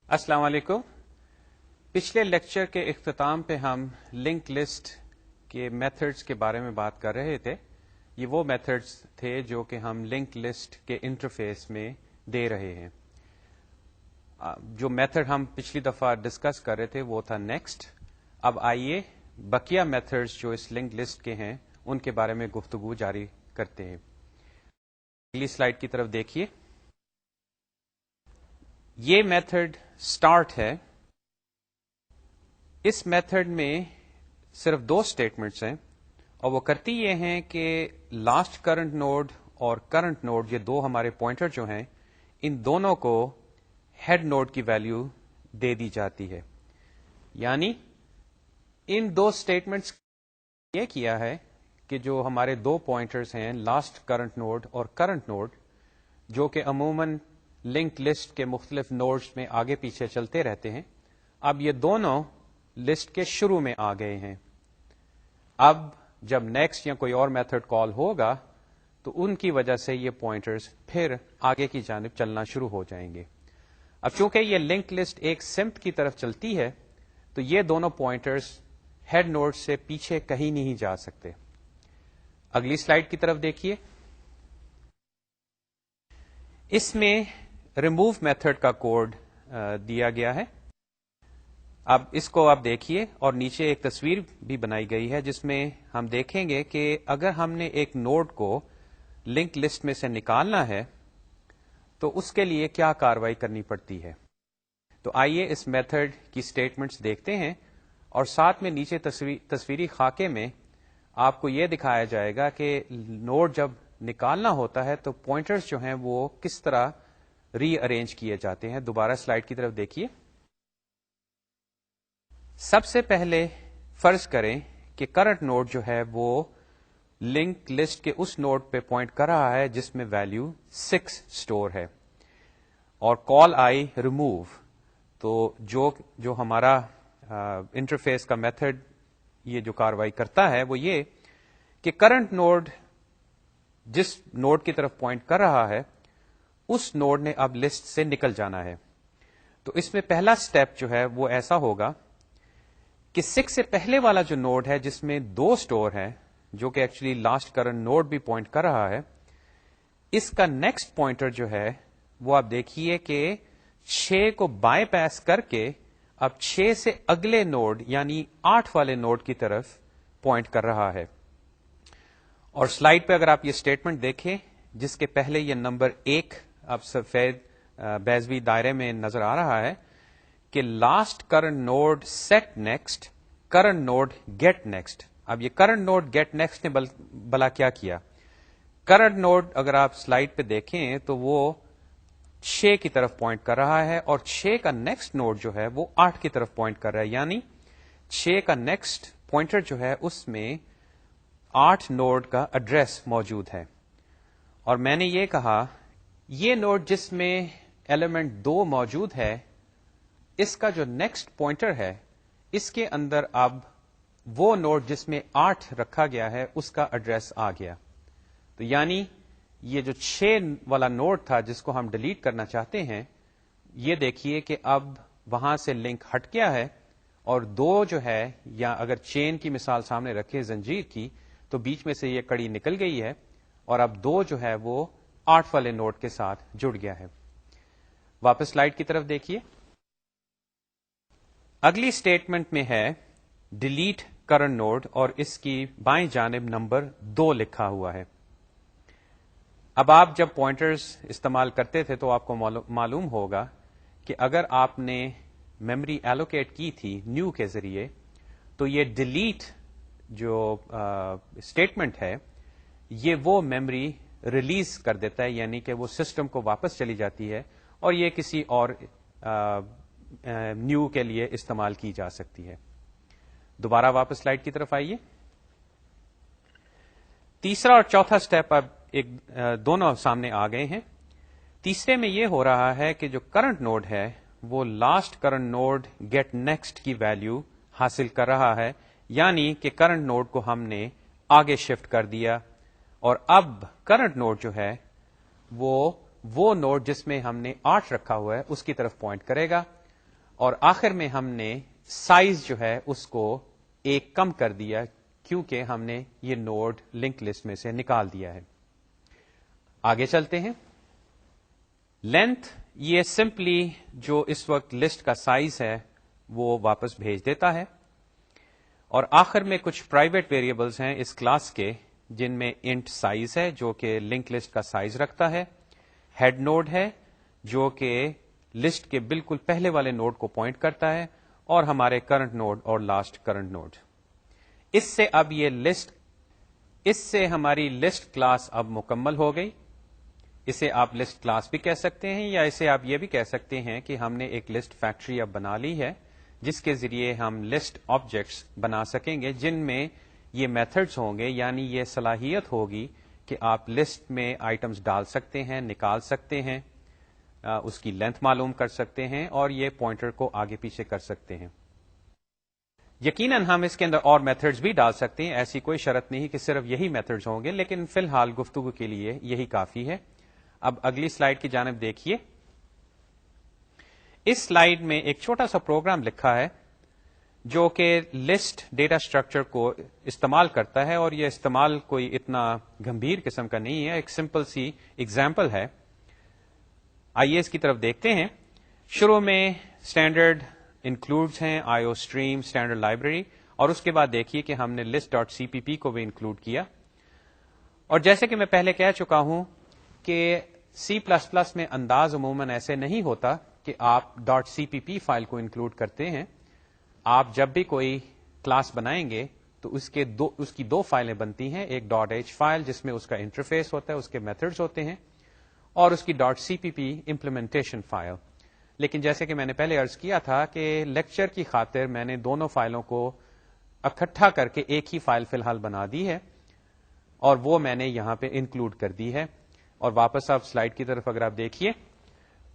السلام علیکم. پچھلے لیکچر کے اختتام پہ ہم لنک لسٹ کے میتھڈز کے بارے میں بات کر رہے تھے. یہ وہ میتھڈز تھے جو کہ ہم لنک لسٹ کے انٹرفیس میں دے رہے ہیں. جو میتھڈ ہم پچھلی دفعہ ڈسکس کر رہے تھے وہ تھا نیکسٹ. اب آئیے بقیہ میتھڈز جو اس لنک لسٹ کے ہیں ان کے بارے میں گفتگو جاری کرتے ہیں. اگلی سلائیڈ کی طرف دیکھیے. یہ میتھڈ اسٹارٹ ہے. اس میتھڈ میں صرف دو اسٹیٹمنٹس ہیں اور وہ کرتی یہ ہیں کہ لاسٹ کرنٹ نوڈ اور کرنٹ نوڈ یہ دو ہمارے پوائنٹر جو ہیں ان دونوں کو ہیڈ نوڈ کی ویلیو دے دی جاتی ہے. یعنی ان دو اسٹیٹمنٹس یہ کیا ہے کہ جو ہمارے دو پوائنٹرز ہیں لاسٹ کرنٹ نوڈ اور کرنٹ نوڈ جو کہ عموماً لنک لسٹ کے مختلف نوڈز میں آگے پیچھے چلتے رہتے ہیں، اب یہ دونوں لسٹ کے شروع میں آ گئے ہیں. اب جب نیکسٹ یا کوئی اور میتھڈ کال ہوگا تو ان کی وجہ سے یہ پوائنٹرز پھر آگے کی جانب چلنا شروع ہو جائیں گے. اب چونکہ یہ لنک لسٹ ایک سمت کی طرف چلتی ہے تو یہ دونوں پوائنٹرز ہیڈ نوڈ سے پیچھے کہیں نہیں جا سکتے. اگلی سلائیڈ کی طرف دیکھیے. اس میں ریموو میتھڈ کا کوڈ دیا گیا ہے. اب اس کو آپ دیکھیے اور نیچے ایک تصویر بھی بنائی گئی ہے جس میں ہم دیکھیں گے کہ اگر ہم نے ایک نوڈ کو لنک لسٹ میں سے نکالنا ہے تو اس کے لیے کیا کاروائی کرنی پڑتی ہے. تو آئیے اس میتھڈ کی اسٹیٹمنٹس دیکھتے ہیں اور ساتھ میں نیچے تصویری خاکے میں آپ کو یہ دکھایا جائے گا کہ نوڈ جب نکالنا ہوتا ہے تو پوائنٹرز جو ہیں وہ کس طرح ری ارینج کیے جاتے ہیں. دوبارہ سلائیڈ کی طرف دیکھیے. سب سے پہلے فرض کریں کہ کرنٹ نوڈ جو ہے وہ لنک لسٹ کے اس نوڈ پہ پوائنٹ کر رہا ہے جس میں ویلیو 6 اسٹور ہے اور کال آئی ریموو. تو جو ہمارا انٹرفیس کا میتھڈ یہ جو کاروائی کرتا ہے وہ یہ کہ کرنٹ نوڈ جس نوڈ کی طرف پوائنٹ کر رہا ہے اس نوڈ نے اب لسٹ سے نکل جانا ہے. تو اس میں پہلا سٹیپ جو ہے وہ ایسا ہوگا کہ 6 سے پہلے والا جو نوڈ ہے جس میں 2 اسٹور ہے جو کہ ایکچولی لاسٹ کرنٹ نوڈ بھی پوائنٹ کر رہا ہے، اس کا نیکسٹ پوائنٹر جو ہے وہ آپ دیکھیے کہ 6 کو بائی پاس کر کے اب 6 سے اگلے نوڈ یعنی 8 والے نوڈ کی طرف پوائنٹ کر رہا ہے. اور سلائیڈ پہ اگر آپ یہ اسٹیٹمنٹ دیکھیں جس کے پہلے یہ نمبر 1 اب سفید بیضوی دائرے میں نظر آ رہا ہے کہ last current node set next current node get next. اب یہ کرنٹ نوڈ گیٹ نیکسٹ نے بلا کیا کیا؟ کرنٹ نوڈ اگر آپ سلائیڈ پہ دیکھیں تو وہ 6 کی طرف پوائنٹ کر رہا ہے اور 6 کا نیکسٹ نوڈ جو ہے وہ 8 کی طرف پوائنٹ کر رہا ہے. یعنی 6 کا نیکسٹ پوائنٹر جو ہے اس میں 8 نوڈ کا ایڈریس موجود ہے. اور میں نے یہ کہا یہ نوڈ جس میں ایلیمنٹ 2 موجود ہے اس کا جو نیکسٹ پوائنٹر ہے اس کے اندر اب وہ نوڈ جس میں 8 رکھا گیا ہے اس کا ایڈریس آ گیا. تو یعنی یہ جو 6 والا نوڈ تھا جس کو ہم ڈیلیٹ کرنا چاہتے ہیں یہ دیکھیے کہ اب وہاں سے لنک ہٹ گیا ہے اور 2 جو ہے یا اگر چین کی مثال سامنے رکھے زنجیر کی تو بیچ میں سے یہ کڑی نکل گئی ہے اور اب 2 جو ہے وہ 8 والے نوڈ کے ساتھ جڑ گیا ہے. واپس سلائیڈ کی طرف دیکھیے. اگلی اسٹیٹمنٹ میں ہے ڈیلیٹ کرنٹ نوڈ اور اس کی بائیں جانب نمبر 2 لکھا ہوا ہے. اب آپ جب پوائنٹرز استعمال کرتے تھے تو آپ کو معلوم ہوگا کہ اگر آپ نے میموری ایلوکیٹ کی تھی نیو کے ذریعے تو یہ ڈیلیٹ جو اسٹیٹمنٹ ہے یہ وہ میموری ریلیز کر دیتا ہے، یعنی کہ وہ سسٹم کو واپس چلی جاتی ہے اور یہ کسی اور نیو کے لیے استعمال کی جا سکتی ہے. دوبارہ واپس سلائیڈ کی طرف آئیے. تیسرا اور چوتھا سٹیپ اب دونوں سامنے آ گئے ہیں. تیسرے میں یہ ہو رہا ہے کہ جو کرنٹ نوڈ ہے وہ last current node get next کی ویلیو حاصل کر رہا ہے، یعنی کہ کرنٹ نوڈ کو ہم نے آگے شفٹ کر دیا اور اب کرنٹ نوڈ جو ہے وہ نوڈ جس میں ہم نے 8 رکھا ہوا ہے اس کی طرف پوائنٹ کرے گا اور آخر میں ہم نے سائز جو ہے اس کو ایک کم کر دیا کیونکہ ہم نے یہ نوڈ لنک لسٹ میں سے نکال دیا ہے. آگے چلتے ہیں. لینتھ یہ سمپلی جو اس وقت لسٹ کا سائز ہے وہ واپس بھیج دیتا ہے. اور آخر میں کچھ پرائیویٹ ویریبلز ہیں اس کلاس کے جن میں انٹ سائز ہے جو کہ لنک لسٹ کا سائز رکھتا ہے. ہیڈ نوڈ ہے جو کہ لسٹ کے بالکل پہلے والے نوڈ کو پوائنٹ کرتا ہے, اور ہمارے کرنٹ نوڈ اور لاسٹ کرنٹ نوڈ. اس سے اب یہ لسٹ, اس سے ہماری لسٹ کلاس اب مکمل ہو گئی. اسے آپ لسٹ کلاس بھی کہہ سکتے ہیں, یا اسے آپ یہ بھی کہہ سکتے ہیں کہ ہم نے ایک لسٹ فیکٹری اب بنا لی ہے جس کے ذریعے ہم لسٹ آبجیکٹس بنا سکیں گے جن میں یہ میتھڈز ہوں گے, یعنی یہ صلاحیت ہوگی کہ آپ لسٹ میں آئٹمس ڈال سکتے ہیں, نکال سکتے ہیں, اس کی لینتھ معلوم کر سکتے ہیں, اور یہ پوائنٹر کو آگے پیچھے کر سکتے ہیں. یقیناً ہم اس کے اندر اور میتھڈز بھی ڈال سکتے ہیں, ایسی کوئی شرط نہیں کہ صرف یہی میتھڈز ہوں گے, لیکن فی الحال گفتگو کے لیے یہی کافی ہے. اب اگلی سلائیڈ کی جانب دیکھیے. اس سلائیڈ میں ایک چھوٹا سا پروگرام لکھا ہے جو کہ لسٹ ڈیٹا اسٹرکچر کو استعمال کرتا ہے, اور یہ استعمال کوئی اتنا گمبھیر قسم کا نہیں ہے, ایک سمپل سی ایگزامپل ہے. آئیے اس کی طرف دیکھتے ہیں. شروع میں اسٹینڈرڈ انکلوڈز ہیں, آئی او اسٹریم, اسٹینڈرڈ لائبریری, اور اس کے بعد دیکھیے کہ ہم نے list dot C P P کو بھی انکلوڈ کیا. اور جیسے کہ میں پہلے کہہ چکا ہوں کہ سی پلس پلس میں انداز عموماً ایسے نہیں ہوتا کہ آپ dot C P P file کو انکلوڈ کرتے ہیں. آپ جب بھی کوئی کلاس بنائیں گے تو اس کی دو فائلیں بنتی ہیں, ایک ڈاٹ ایچ فائل جس میں اس کا انٹرفیس ہوتا ہے, اس کے میتھڈز ہوتے ہیں, اور اس کی ڈاٹ سی پی پی امپلیمنٹیشن فائل. لیکن جیسے کہ میں نے پہلے عرض کیا تھا کہ لیکچر کی خاطر میں نے دونوں فائلوں کو اکٹھا کر کے ایک ہی فائل فی الحال بنا دی ہے, اور وہ میں نے یہاں پہ انکلوڈ کر دی ہے. اور واپس آپ سلائیڈ کی طرف اگر آپ دیکھیے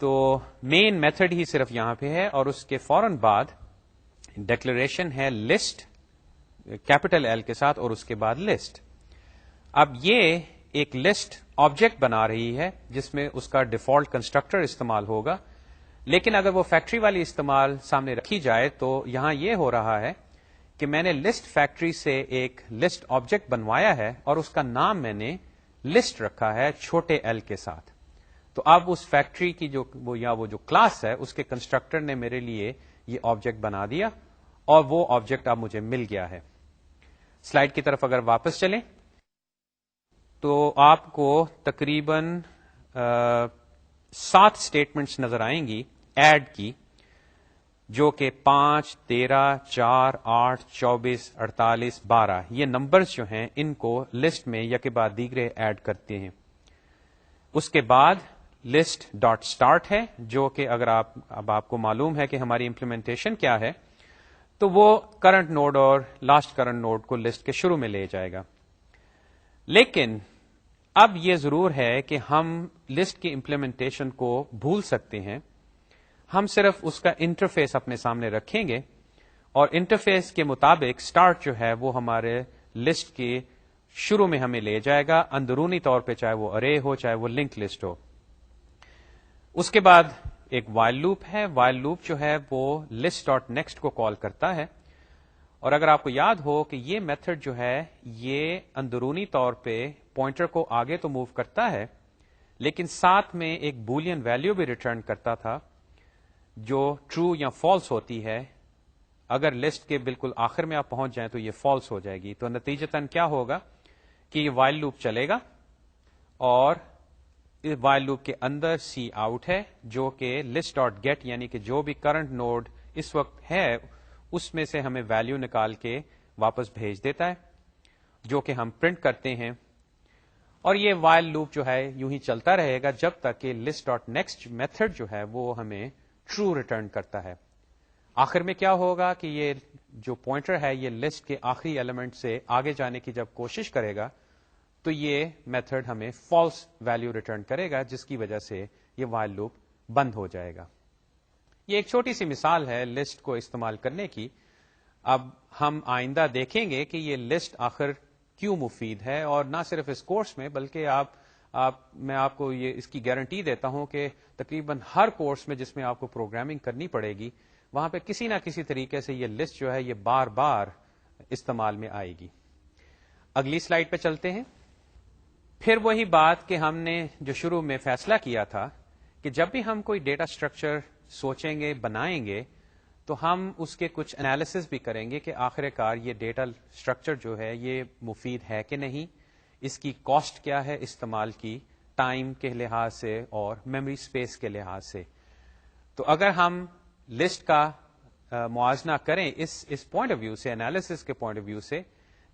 تو مین میتھڈ ہی صرف یہاں پہ ہے, اور اس کے فوراً بعد ڈکلریشن ہے لسٹ کیپٹل ایل کے ساتھ, اور اس کے بعد لسٹ. اب یہ ایک لسٹ آبجیکٹ بنا رہی ہے جس میں اس کا ڈیفالٹ کنسٹرکٹر استعمال ہوگا, لیکن اگر وہ فیکٹری والی استعمال سامنے رکھی جائے تو یہاں یہ ہو رہا ہے کہ میں نے لسٹ فیکٹری سے ایک لسٹ آبجیکٹ بنوایا ہے, اور اس کا نام میں نے لسٹ رکھا ہے چھوٹے ایل کے ساتھ. تو اب اس فیکٹری کی جو کلاس ہے اس کے کنسٹرکٹر نے میرے لیے یہ آبجیکٹ بنا دیا, اور وہ آبجیکٹ اب مجھے مل گیا ہے. سلائیڈ کی طرف اگر واپس چلیں تو آپ کو تقریباً 7 اسٹیٹمنٹس نظر آئیں گی ایڈ کی, جو کہ 5, 13, 4, 8, 24, 48, 12 یہ نمبرز جو ہیں ان کو لسٹ میں یا کے بعد دیگرے ایڈ کرتے ہیں. اس کے بعد لسٹ ڈاٹ اسٹارٹ ہے جو کہ اگر آپ کو معلوم ہے کہ ہماری امپلیمنٹیشن کیا ہے تو وہ کرنٹ نوڈ اور لاسٹ کرنٹ نوڈ کو لسٹ کے شروع میں لے جائے گا. لیکن اب یہ ضرور ہے کہ ہم لسٹ کی امپلیمنٹیشن کو بھول سکتے ہیں. ہم صرف اس کا انٹرفیس اپنے سامنے رکھیں گے, اور انٹرفیس کے مطابق اسٹارٹ جو ہے وہ ہمارے لسٹ کے شروع میں ہمیں لے جائے گا, اندرونی طور پہ چاہے وہ ارے ہو چاہے وہ لنک لسٹ ہو. اس کے بعد ایک وائل لوپ ہے. وائل لوپ جو ہے وہ لسٹ ڈاٹ نیکسٹ کو کال کرتا ہے, اور اگر آپ کو یاد ہو کہ یہ میتھڈ جو ہے یہ اندرونی طور پہ پوائنٹر کو آگے تو موو کرتا ہے, لیکن ساتھ میں ایک بولین ویلیو بھی ریٹرن کرتا تھا جو ٹرو یا فالس ہوتی ہے. اگر لسٹ کے بالکل آخر میں آپ پہنچ جائیں تو یہ فالس ہو جائے گی. تو نتیجتاً کیا ہوگا کہ یہ وائل لوپ چلے گا, اور وائل لوپ کے اندر سی آؤٹ ہے جو کہ لسٹ ڈاٹ گیٹ یعنی کہ جو بھی کرنٹ نوڈ اس وقت ہے اس میں سے ہمیں ویلیو نکال کے واپس بھیج دیتا ہے, جو کہ ہم پرنٹ کرتے ہیں. اور یہ وائل لوپ جو ہے یوں ہی چلتا رہے گا جب تک کہ لسٹ ڈاٹ نیکسٹ میتھڈ جو ہے وہ ہمیں ٹرو ریٹرن کرتا ہے. آخر میں کیا ہوگا کہ یہ جو پوائنٹر ہے یہ لسٹ کے آخری ایلیمنٹ سے آگے جانے کی جب کوشش کرے گا تو یہ میتھڈ ہمیں فالس ویلیو ریٹرن کرے گا, جس کی وجہ سے یہ وائل لوپ بند ہو جائے گا. یہ ایک چھوٹی سی مثال ہے لسٹ کو استعمال کرنے کی. اب ہم آئندہ دیکھیں گے کہ یہ لسٹ آخر کیوں مفید ہے, اور نہ صرف اس کورس میں بلکہ میں آپ کو یہ اس کی گارنٹی دیتا ہوں کہ تقریباً ہر کورس میں جس میں آپ کو پروگرامنگ کرنی پڑے گی وہاں پہ کسی نہ کسی طریقے سے یہ لسٹ جو ہے یہ بار بار استعمال میں آئے گی. اگلی سلائیڈ پہ چلتے ہیں. پھر وہی بات کہ ہم نے جو شروع میں فیصلہ کیا تھا کہ جب بھی ہم کوئی ڈیٹا اسٹرکچر سوچیں گے بنائیں گے تو ہم اس کے کچھ انالیسس بھی کریں گے کہ آخر کار یہ ڈیٹا اسٹرکچر جو ہے یہ مفید ہے کہ نہیں, اس کی کاسٹ کیا ہے استعمال کی, ٹائم کے لحاظ سے اور میموری اسپیس کے لحاظ سے. تو اگر ہم لسٹ کا موازنہ کریں اس پوائنٹ آف ویو سے, انالیسس کے پوائنٹ آف ویو سے,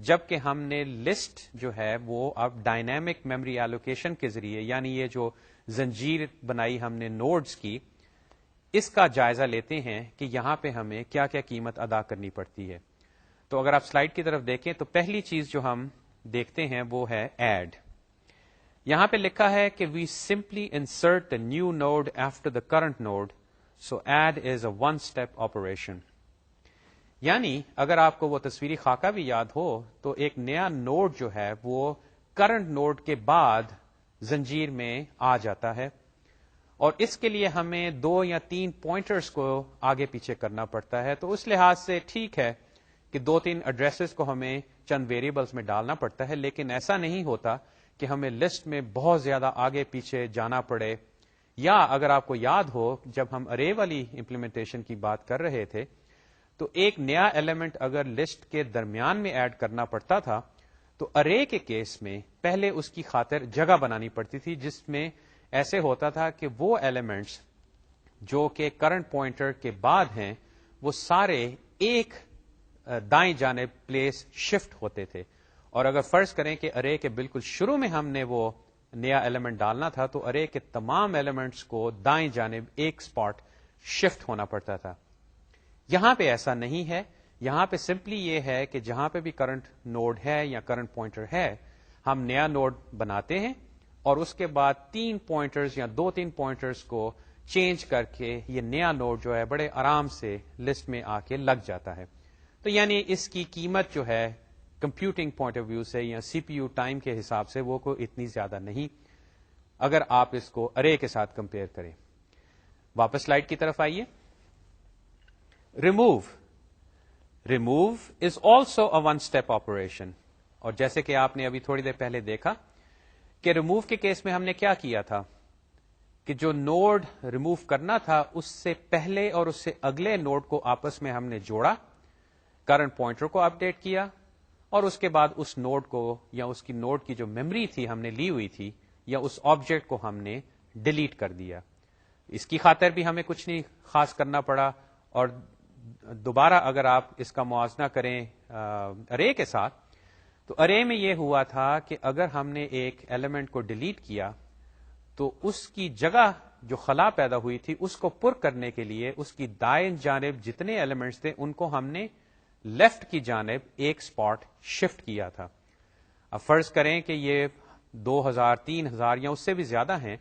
جبکہ ہم نے لسٹ جو ہے وہ اب ڈائنامک میموری ایلوکیشن کے ذریعے, یعنی یہ جو زنجیر بنائی ہم نے نوڈز کی, اس کا جائزہ لیتے ہیں کہ یہاں پہ ہمیں کیا کیا قیمت ادا کرنی پڑتی ہے. تو اگر آپ سلائیڈ کی طرف دیکھیں تو پہلی چیز جو ہم دیکھتے ہیں وہ ہے ایڈ. یہاں پہ لکھا ہے کہ we simply insert the new node after the current node, so add is a one step operation. یعنی اگر آپ کو وہ تصویری خاکہ بھی یاد ہو تو ایک نیا نوڈ جو ہے وہ کرنٹ نوڈ کے بعد زنجیر میں آ جاتا ہے, اور اس کے لیے ہمیں 2 یا 3 پوائنٹرز کو آگے پیچھے کرنا پڑتا ہے. تو اس لحاظ سے ٹھیک ہے کہ 2-3 ایڈریسز کو ہمیں چند ویریبلز میں ڈالنا پڑتا ہے, لیکن ایسا نہیں ہوتا کہ ہمیں لسٹ میں بہت زیادہ آگے پیچھے جانا پڑے. یا اگر آپ کو یاد ہو جب ہم ارے والی امپلیمنٹیشن کی بات کر رہے تھے تو ایک نیا ایلیمنٹ اگر لسٹ کے درمیان میں ایڈ کرنا پڑتا تھا تو ارے کے کیس میں پہلے اس کی خاطر جگہ بنانی پڑتی تھی, جس میں ایسے ہوتا تھا کہ وہ ایلیمنٹس جو کہ کرنٹ پوائنٹر کے بعد ہیں وہ سارے ایک دائیں جانب پلیس شفٹ ہوتے تھے. اور اگر فرض کریں کہ ارے کے بالکل شروع میں ہم نے وہ نیا ایلیمنٹ ڈالنا تھا تو ارے کے تمام ایلیمنٹس کو دائیں جانب ایک اسپاٹ شفٹ ہونا پڑتا تھا. یہاں پہ ایسا نہیں ہے, یہاں پہ سمپلی یہ ہے کہ جہاں پہ بھی کرنٹ نوڈ ہے یا کرنٹ پوائنٹر ہے ہم نیا نوڈ بناتے ہیں اور اس کے بعد 3 پوائنٹرز یا 2-3 پوائنٹرز کو چینج کر کے یہ نیا نوڈ جو ہے بڑے آرام سے لسٹ میں آ کے لگ جاتا ہے. تو یعنی اس کی قیمت جو ہے کمپیوٹنگ پوائنٹ آف ویو سے یا سی پی یو ٹائم کے حساب سے وہ کوئی اتنی زیادہ نہیں اگر آپ اس کو ارے کے ساتھ کمپیئر کریں. واپس سلائیڈ کی طرف آئیے. Remove is also a one step operation, اور جیسے کہ آپ نے ابھی تھوڑی دیر پہلے دیکھا کہ ریموو کے کیس میں ہم نے کیا کیا تھا کہ جو نوڈ ریموو کرنا تھا اس سے پہلے اور اس سے اگلے نوڈ کو آپس میں ہم نے جوڑا, کرنٹ پوائنٹر کو اپڈیٹ کیا, اور اس کے بعد اس نوڈ کو یا اس کی نوڈ کی جو میموری تھی ہم نے لی ہوئی تھی یا اس آبجیکٹ کو ہم نے ڈیلیٹ کر دیا. اس کی خاطر بھی ہمیں کچھ نہیں خاص کرنا پڑا. اور دوبارہ اگر آپ اس کا موازنہ کریں ارے کے ساتھ تو ارے میں یہ ہوا تھا کہ اگر ہم نے ایک ایلیمنٹ کو ڈیلیٹ کیا تو اس کی جگہ جو خلا پیدا ہوئی تھی اس کو پر کرنے کے لیے اس کی دائیں جانب جتنے ایلیمنٹس تھے ان کو ہم نے لیفٹ کی جانب ایک اسپاٹ شفٹ کیا تھا. اب فرض کریں کہ یہ 2000-3000 یا اس سے بھی زیادہ ہیں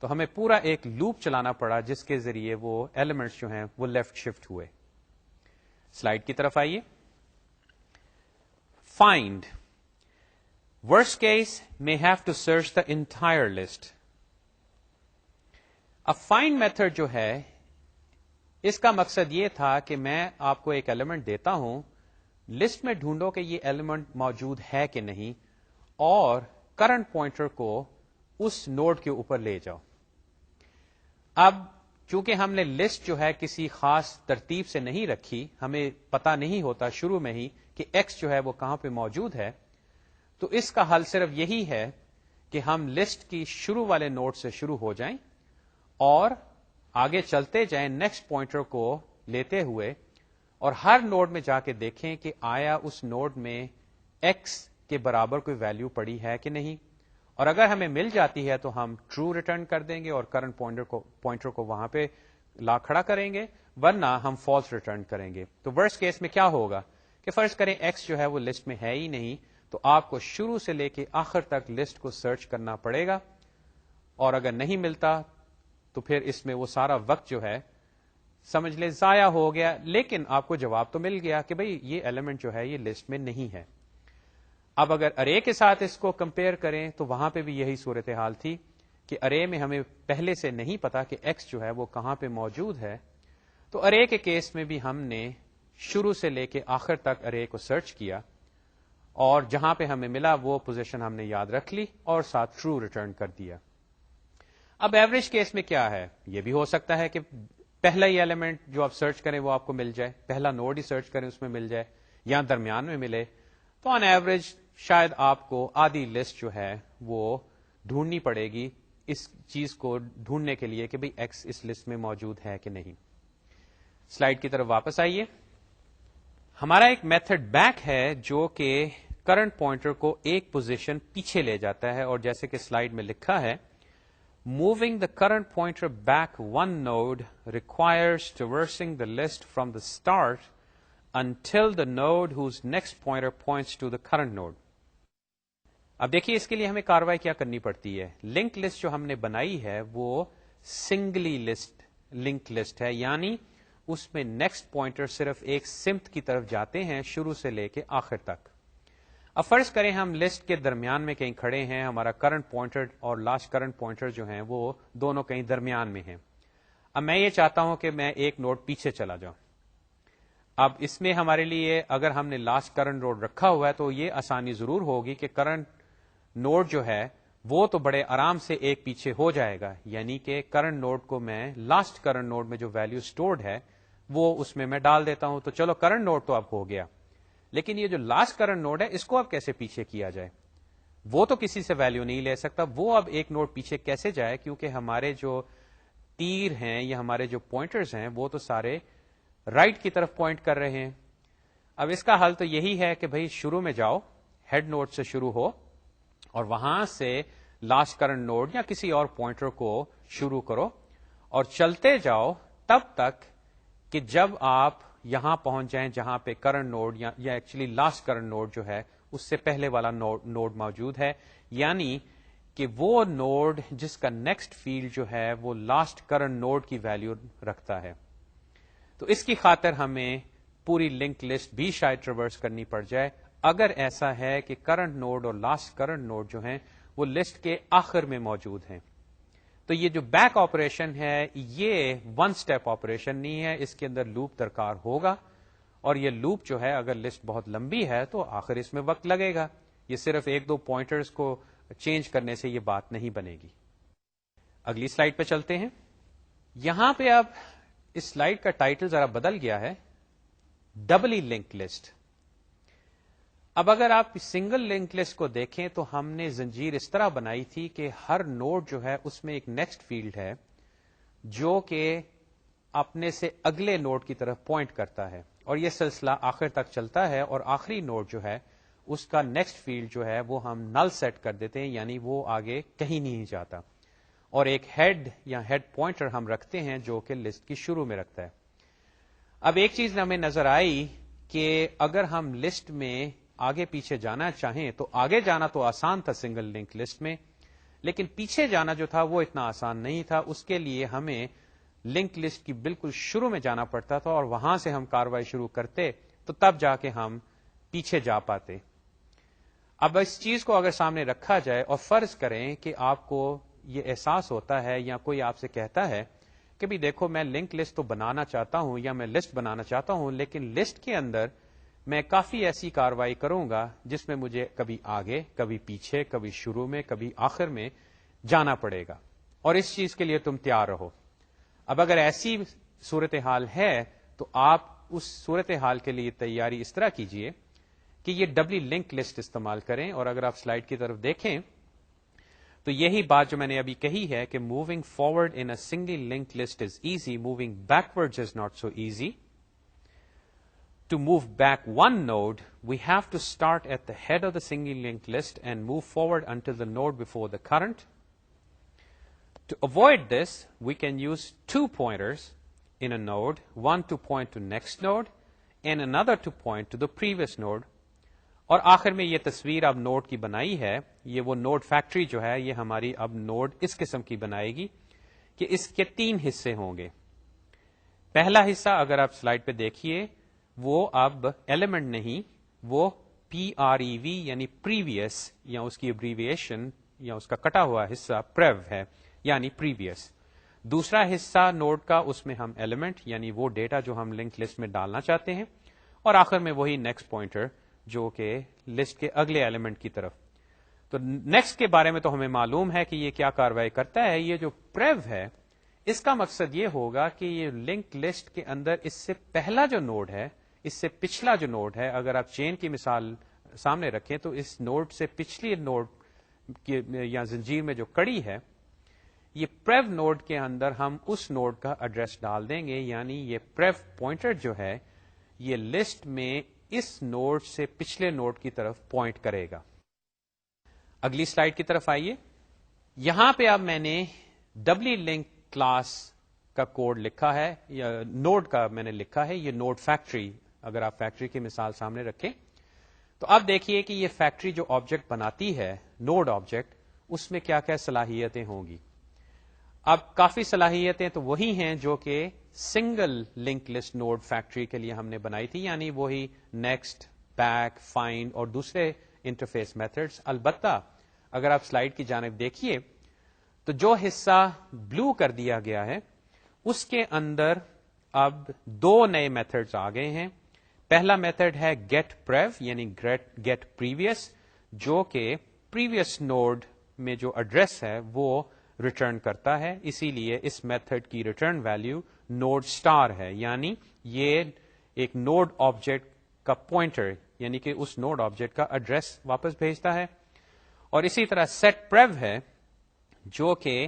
تو ہمیں پورا ایک لوپ چلانا پڑا جس کے ذریعے وہ ایلیمنٹس جو ہیں وہ لیفٹ شفٹ ہوئے. سلائیڈ کی طرف آئیے. Find worst case may have to search the entire list. اب فائنڈ میتھڈ جو ہے اس کا مقصد یہ تھا کہ میں آپ کو ایک ایلیمنٹ دیتا ہوں, لسٹ میں ڈھونڈو کہ یہ ایلیمنٹ موجود ہے کہ نہیں, اور کرنٹ پوائنٹر کو اس نوڈ کے اوپر لے جاؤ. اب چونکہ ہم نے لسٹ جو ہے کسی خاص ترتیب سے نہیں رکھی, ہمیں پتا نہیں ہوتا شروع میں ہی کہ ایکس جو ہے وہ کہاں پہ موجود ہے, تو اس کا حل صرف یہی ہے کہ ہم لسٹ کی شروع والے نوڈ سے شروع ہو جائیں اور آگے چلتے جائیں نیکسٹ پوائنٹر کو لیتے ہوئے, اور ہر نوڈ میں جا کے دیکھیں کہ آیا اس نوڈ میں ایکس کے برابر کوئی ویلیو پڑی ہے کہ نہیں, اور اگر ہمیں مل جاتی ہے تو ہم ٹرو ریٹرن کر دیں گے اور کرنٹ پوائنٹر کو وہاں پہ لا کھڑا کریں گے, ورنہ ہم فالس ریٹرن کریں گے. تو ورسٹ کیس میں کیا ہوگا کہ فرض کریں ایکس جو ہے وہ لسٹ میں ہے ہی نہیں, تو آپ کو شروع سے لے کے آخر تک لسٹ کو سرچ کرنا پڑے گا, اور اگر نہیں ملتا تو پھر اس میں وہ سارا وقت جو ہے سمجھ لے ضائع ہو گیا, لیکن آپ کو جواب تو مل گیا کہ بھئی یہ ایلیمنٹ جو ہے یہ لسٹ میں نہیں ہے. اب اگر ارے کے ساتھ اس کو کمپیئر کریں تو وہاں پہ بھی یہی صورتحال تھی کہ ارے میں ہمیں پہلے سے نہیں پتا کہ ایکس جو ہے وہ کہاں پہ موجود ہے, تو ارے کے کیس میں بھی ہم نے شروع سے لے کے آخر تک ارے کو سرچ کیا اور جہاں پہ ہمیں ملا وہ پوزیشن ہم نے یاد رکھ لی اور ساتھ ٹرو ریٹرن کر دیا. اب ایوریج کیس میں کیا ہے؟ یہ بھی ہو سکتا ہے کہ پہلا ہی ایلیمنٹ جو آپ سرچ کریں وہ آپ کو مل جائے، پہلا نوڈ ہی سرچ کریں اس میں مل جائے یا درمیان میں ملے. تو آن ایوریج شاید آپ کو آدھی لسٹ جو ہے وہ ڈھونڈنی پڑے گی اس چیز کو ڈھونڈنے کے لیے کہ بھئی ایکس اس لسٹ میں موجود ہے کہ نہیں. سلائیڈ کی طرف واپس آئیے. ہمارا ایک میتھڈ بیک ہے جو کہ کرنٹ پوائنٹر کو ایک پوزیشن پیچھے لے جاتا ہے، اور جیسے کہ سلائیڈ میں لکھا ہے moving the current pointer back one node requires traversing the list from the start until the node whose next pointer points to the current node. اب دیکھیے اس کے لیے ہمیں کاروائی کیا کرنی پڑتی ہے. لنک لسٹ جو ہم نے بنائی ہے وہ سنگلی لسٹ لنک لسٹ ہے، یعنی اس میں نیکسٹ پوائنٹر صرف ایک سمت کی طرف جاتے ہیں شروع سے لے کے آخر تک. اب فرض کریں ہم لسٹ کے درمیان میں کہیں کھڑے ہیں، ہمارا کرنٹ پوائنٹر اور لاسٹ کرنٹ پوائنٹر جو ہیں وہ دونوں کہیں درمیان میں ہیں. اب میں یہ چاہتا ہوں کہ میں ایک نوڈ پیچھے چلا جاؤں. اب اس میں ہمارے لیے اگر ہم نے لاسٹ کرنٹ نوڈ رکھا ہوا ہے تو یہ آسانی ضرور ہوگی کہ کرنٹ نوڈ جو ہے وہ تو بڑے آرام سے ایک پیچھے ہو جائے گا، یعنی کہ کرنٹ نوڈ کو میں لاسٹ کرنٹ نوڈ میں جو ویلیو سٹورڈ ہے وہ اس میں ڈال دیتا ہوں. تو چلو کرنٹ نوڈ تو اب ہو گیا، لیکن یہ جو لاسٹ کرنٹ نوڈ ہے اس کو اب کیسے پیچھے کیا جائے؟ وہ تو کسی سے ویلیو نہیں لے سکتا، وہ اب ایک نوڈ پیچھے کیسے جائے؟ کیونکہ ہمارے جو تیر ہیں یا ہمارے جو پوائنٹرز ہیں وہ تو سارے رائٹ کی طرف پوائنٹ کر رہے ہیں. اب اس کا حل تو یہی ہے کہ بھئی شروع میں جاؤ، ہیڈ نوڈ سے شروع ہو اور وہاں سے لاسٹ کرنٹ نوڈ یا کسی اور پوائنٹر کو شروع کرو اور چلتے جاؤ تب تک کہ جب آپ یہاں پہنچ جائیں جہاں پہ کرنٹ نوڈ یا ایکچولی لاسٹ کرنٹ نوڈ جو ہے اس سے پہلے والا نوڈ موجود ہے، یعنی کہ وہ نوڈ جس کا نیکسٹ فیلڈ جو ہے وہ لاسٹ کرنٹ نوڈ کی ویلیو رکھتا ہے. تو اس کی خاطر ہمیں پوری لنک لسٹ بھی شاید ٹریورس کرنی پڑ جائے اگر ایسا ہے کہ کرنٹ نوڈ اور لاسٹ کرنٹ نوڈ جو ہیں وہ لسٹ کے آخر میں موجود ہیں. تو یہ جو بیک آپریشن ہے یہ ون سٹیپ آپریشن نہیں ہے، اس کے اندر لوپ درکار ہوگا، اور یہ لوپ جو ہے اگر لسٹ بہت لمبی ہے تو آخر اس میں وقت لگے گا. یہ صرف ایک دو پوائنٹرز کو چینج کرنے سے یہ بات نہیں بنے گی. اگلی سلائیڈ پہ چلتے ہیں. یہاں پہ اب اس سلائیڈ کا ٹائٹل ذرا بدل گیا ہے، ڈبلی لنک لسٹ. اب اگر آپ سنگل لنک لسٹ کو دیکھیں تو ہم نے زنجیر اس طرح بنائی تھی کہ ہر نوڈ جو ہے اس میں ایک نیکسٹ فیلڈ ہے جو کہ اپنے سے اگلے نوڈ کی طرف پوائنٹ کرتا ہے، اور یہ سلسلہ آخر تک چلتا ہے، اور آخری نوڈ جو ہے اس کا نیکسٹ فیلڈ جو ہے وہ ہم نل سیٹ کر دیتے ہیں، یعنی وہ آگے کہیں نہیں جاتا، اور ایک ہیڈ یا ہیڈ پوائنٹر ہم رکھتے ہیں جو کہ لسٹ کی شروع میں رکھتا ہے. اب ایک چیز ہمیں نظر آئی کہ اگر ہم لسٹ میں آگے پیچھے جانا چاہیں تو آگے جانا تو آسان تھا سنگل لنک لسٹ میں، لیکن پیچھے جانا جو تھا وہ اتنا آسان نہیں تھا. اس کے لیے ہمیں لنک لسٹ کی بالکل شروع میں جانا پڑتا تھا اور وہاں سے ہم کاروائی شروع کرتے تو تب جا کے ہم پیچھے جا پاتے. اب اس چیز کو اگر سامنے رکھا جائے اور فرض کریں کہ آپ کو یہ احساس ہوتا ہے یا کوئی آپ سے کہتا ہے کہ بھی دیکھو میں لنک لسٹ تو بنانا چاہتا ہوں یا میں لسٹ بنانا چاہتا ہوں، لیکن لسٹ کے اندر میں کافی ایسی کاروائی کروں گا جس میں مجھے کبھی آگے، کبھی پیچھے، کبھی شروع میں، کبھی آخر میں جانا پڑے گا، اور اس چیز کے لیے تم تیار رہو. اب اگر ایسی صورتحال ہے تو آپ اس صورتحال کے لیے تیاری اس طرح کیجئے کہ یہ ڈبلی لنک لسٹ استعمال کریں. اور اگر آپ سلائیڈ کی طرف دیکھیں تو یہی بات جو میں نے ابھی کہی ہے کہ moving forward in a single link list is easy, moving backward is not so easy. To move back one node, we have to start at the head of the single linked list and move forward until the node before the current. To avoid this, we can use two pointers in a node, one to point to next node and another to point to the previous node. اور آخر میں یہ تصویر اب node کی بنائی ہے، یہ وہ نوڈ فیکٹری جو ہے یہ ہماری اب نوڈ اس قسم کی بنائے گی کہ اس کے تین حصے ہوں گے. پہلا حصہ اگر آپ سلائیڈ پہ دیکھیے وہ اب ایلیمنٹ نہیں، وہ PREV یعنی پریویس، یا اس کی ابریویشن یا اس کا کٹا ہوا حصہ پریو ہے، یعنی پریویس. دوسرا حصہ نوڈ کا اس میں ہم ایلیمنٹ یعنی وہ ڈیٹا جو ہم لنک لسٹ میں ڈالنا چاہتے ہیں، اور آخر میں وہی نیکسٹ پوائنٹر جو کہ لسٹ کے اگلے ایلیمنٹ کی طرف. تو نیکسٹ کے بارے میں تو ہمیں معلوم ہے کہ یہ کیا کاروائی کرتا ہے. یہ جو پریو ہے اس کا مقصد یہ ہوگا کہ یہ لنک لسٹ کے اندر اس سے پہلا جو نوڈ ہے، اس سے پچھلا جو نوڈ ہے، اگر آپ چین کی مثال سامنے رکھیں تو اس نوڈ سے پچھلی نوڈ یا زنجیر میں جو کڑی ہے، یہ پریو نوڈ کے اندر ہم اس نوڈ کا ایڈریس ڈال دیں گے. یعنی یہ پریو پوائنٹر جو ہے یہ لسٹ میں اس نوڈ سے پچھلے نوڈ کی طرف پوائنٹ کرے گا. اگلی سلائیڈ کی طرف آئیے. یہاں پہ اب میں نے ڈبلی لنک کلاس کا کوڈ لکھا ہے، یا نوڈ کا میں نے لکھا ہے. یہ نوڈ فیکٹری، اگر آپ فیکٹری کی مثال سامنے رکھیں تو اب دیکھیے کہ یہ فیکٹری جو آبجیکٹ بناتی ہے، نوڈ آبجیکٹ، اس میں کیا کیا صلاحیتیں ہوں گی. اب کافی صلاحیتیں تو وہی ہیں جو کہ single link list node factory کے لیے ہم نے بنائی تھی، یعنی وہی نیکسٹ، بیک، فائنڈ اور دوسرے انٹرفیس میتھڈز. البتہ اگر آپ سلائیڈ کی جانب دیکھیے تو جو حصہ بلو کر دیا گیا ہے اس کے اندر اب دو نئے میتھڈز آ گئے ہیں. پہلا میتھڈ ہے گیٹ پریو یعنی گیٹ پریویس، جو کہ پریویس نوڈ میں جو ایڈریس ہے وہ ریٹرن کرتا ہے. اسی لیے اس میتھڈ کی ریٹرن ویلیو نوڈ اسٹار ہے، یعنی یہ ایک نوڈ آبجیکٹ کا پوائنٹر یعنی کہ اس نوڈ آبجیکٹ کا ایڈریس واپس بھیجتا ہے. اور اسی طرح سیٹ پریو ہے جو کہ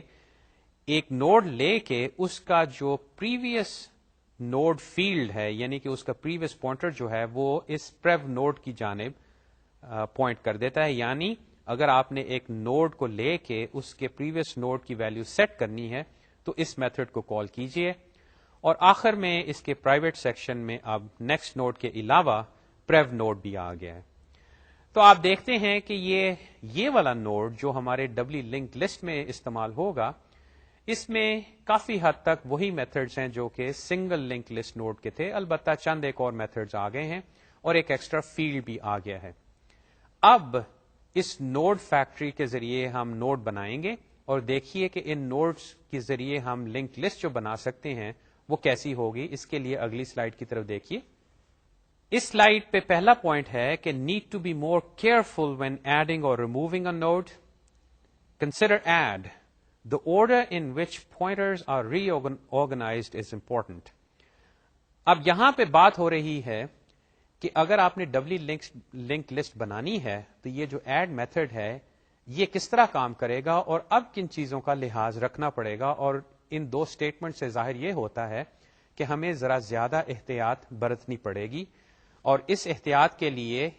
ایک نوڈ لے کے اس کا جو پریویس نوڈ فیلڈ ہے یعنی کہ اس کا پریویس پوائنٹر جو ہے وہ اس پریو نوڈ کی جانب پوائنٹ کر دیتا ہے. یعنی اگر آپ نے ایک نوڈ کو لے کے اس کے پریویس نوڈ کی ویلیو سیٹ کرنی ہے تو اس میتھڈ کو کال کیجئے. اور آخر میں اس کے پرائیویٹ سیکشن میں اب نیکسٹ نوڈ کے علاوہ پریو نوڈ بھی آ گیا ہے. تو آپ دیکھتے ہیں کہ یہ والا نوڈ جو ہمارے ڈبلی لنک لسٹ میں استعمال ہوگا، اس میں کافی حد تک وہی میتھڈز ہیں جو کہ سنگل لنک لسٹ نوڈ کے تھے. البتہ چند ایک اور میتھڈز آ گئے ہیں اور ایک ایکسٹرا فیلڈ بھی آ گیا ہے. اب اس نوڈ فیکٹری کے ذریعے ہم نوڈ بنائیں گے اور دیکھیے کہ ان نوڈز کے ذریعے ہم لنک لسٹ جو بنا سکتے ہیں وہ کیسی ہوگی. اس کے لیے اگلی سلائیڈ کی طرف دیکھیے. اس سلائیڈ پہ پہلا پوائنٹ ہے کہ need to be more careful when adding اور removing a node. Consider add the order in which pointers are reorganized is important. اب یہاں پہ بات ہو رہی ہے کہ اگر آپ نے ڈبلی لنک لسٹ بنانی ہے تو یہ جو ایڈ میتھڈ ہے یہ کس طرح کام کرے گا اور اب کن چیزوں کا لحاظ رکھنا پڑے گا. اور ان دو سٹیٹمنٹ سے ظاہر یہ ہوتا ہے کہ ہمیں ذرا زیادہ احتیاط برتنی پڑے گی. اور اس احتیاط کے لیے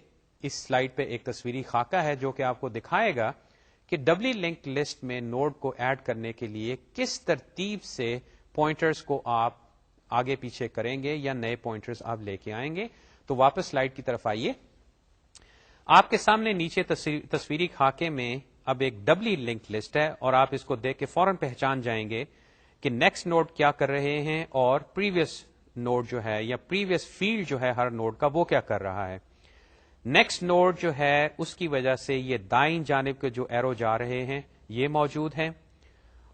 اس سلائیڈ پہ ایک تصویری خاکہ ہے جو کہ آپ کو دکھائے گا کہ ڈبلی لنک لسٹ میں نوڈ کو ایڈ کرنے کے لیے کس ترتیب سے پوائنٹرز کو آپ آگے پیچھے کریں گے یا نئے پوائنٹرز آپ لے کے آئیں گے. تو واپس سلائیڈ کی طرف آئیے. آپ کے سامنے نیچے تصویری خاکے میں اب ایک ڈبلی لنک لسٹ ہے اور آپ اس کو دیکھ کے فوراً پہچان جائیں گے کہ نیکسٹ نوڈ کیا کر رہے ہیں اور پریویس نوڈ جو ہے یا پریویس فیلڈ جو ہے ہر نوڈ کا وہ کیا کر رہا ہے. نیکسٹ نوڈ جو ہے اس کی وجہ سے یہ دائیں جانب کے جو ایرو جا رہے ہیں یہ موجود ہیں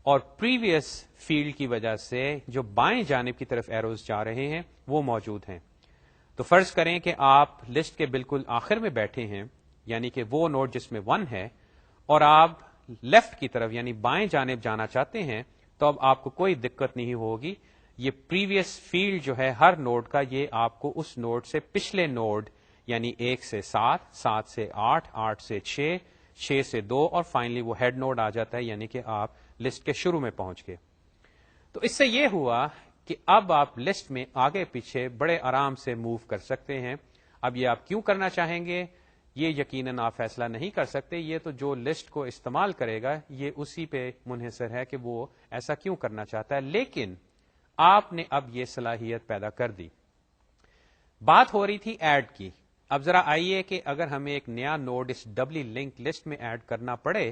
اور پریویس فیلڈ کی وجہ سے جو بائیں جانب کی طرف ایروز جا رہے ہیں وہ موجود ہیں. تو فرض کریں کہ آپ لسٹ کے بالکل آخر میں بیٹھے ہیں یعنی کہ وہ نوڈ جس میں 1 ہے اور آپ لیفٹ کی طرف یعنی بائیں جانب جانا چاہتے ہیں تو اب آپ کو کوئی دقت نہیں ہوگی. یہ پریویس فیلڈ جو ہے ہر نوڈ کا یہ آپ کو اس نوڈ سے پچھلے نوڈ یعنی 1 سے 7, 7 سے 8, 8 سے 6, 6 سے 2 اور فائنلی وہ ہیڈ نوڈ آ جاتا ہے یعنی کہ آپ لسٹ کے شروع میں پہنچ گئے. تو اس سے یہ ہوا کہ اب آپ لسٹ میں آگے پیچھے بڑے آرام سے موو کر سکتے ہیں. اب یہ آپ کیوں کرنا چاہیں گے یہ یقیناً آپ فیصلہ نہیں کر سکتے. یہ تو جو لسٹ کو استعمال کرے گا یہ اسی پہ منحصر ہے کہ وہ ایسا کیوں کرنا چاہتا ہے. لیکن آپ نے اب یہ صلاحیت پیدا کر دی. بات ہو رہی تھی ایڈ کی. اب ذرا آئیے کہ اگر ہمیں ایک نیا نوڈ اس ڈبلی لنک لسٹ میں ایڈ کرنا پڑے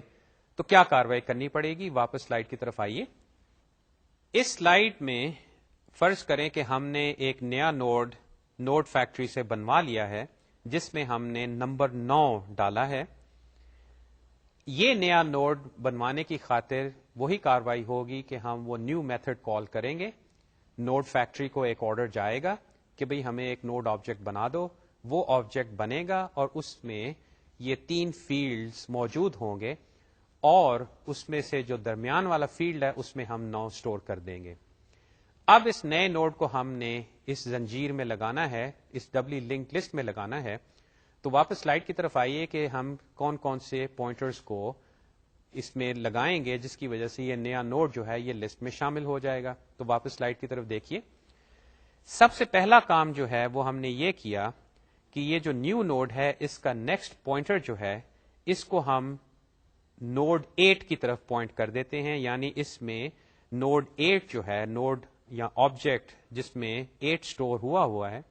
تو کیا کاروائی کرنی پڑے گی. واپس سلائیڈ کی طرف آئیے. اس سلائیڈ میں فرض کریں کہ ہم نے ایک نیا نوڈ فیکٹری سے بنوا لیا ہے جس میں ہم نے نمبر 9 ڈالا ہے. یہ نیا نوڈ بنوانے کی خاطر وہی کاروائی ہوگی کہ ہم وہ نیو میتھڈ کال کریں گے. نوڈ فیکٹری کو ایک آرڈر جائے گا کہ بھئی ہمیں ایک نوڈ آبجیکٹ بنا دو. وہ آبجیکٹ بنے گا اور اس میں یہ 3 فیلڈز موجود ہوں گے اور اس میں سے جو درمیان والا فیلڈ ہے اس میں ہم 9 اسٹور کر دیں گے. اب اس نئے نوڈ کو ہم نے اس زنجیر میں لگانا ہے, اس ڈبلی لنک لسٹ میں لگانا ہے. تو واپس سلائڈ کی طرف آئیے کہ ہم کون کون سے پوائنٹرز کو اس میں لگائیں گے جس کی وجہ سے یہ نیا نوڈ جو ہے یہ لسٹ میں شامل ہو جائے گا. تو واپس سلائڈ کی طرف دیکھیے. سب سے پہلا کام جو ہے وہ ہم نے یہ کیا کہ یہ جو نیو نوڈ ہے اس کا نیکسٹ پوائنٹر جو ہے اس کو ہم نوڈ 8 کی طرف پوائنٹ کر دیتے ہیں. یعنی اس میں نوڈ 8 جو ہے, نوڈ یا آبجیکٹ جس میں 8 اسٹور ہوا ہے,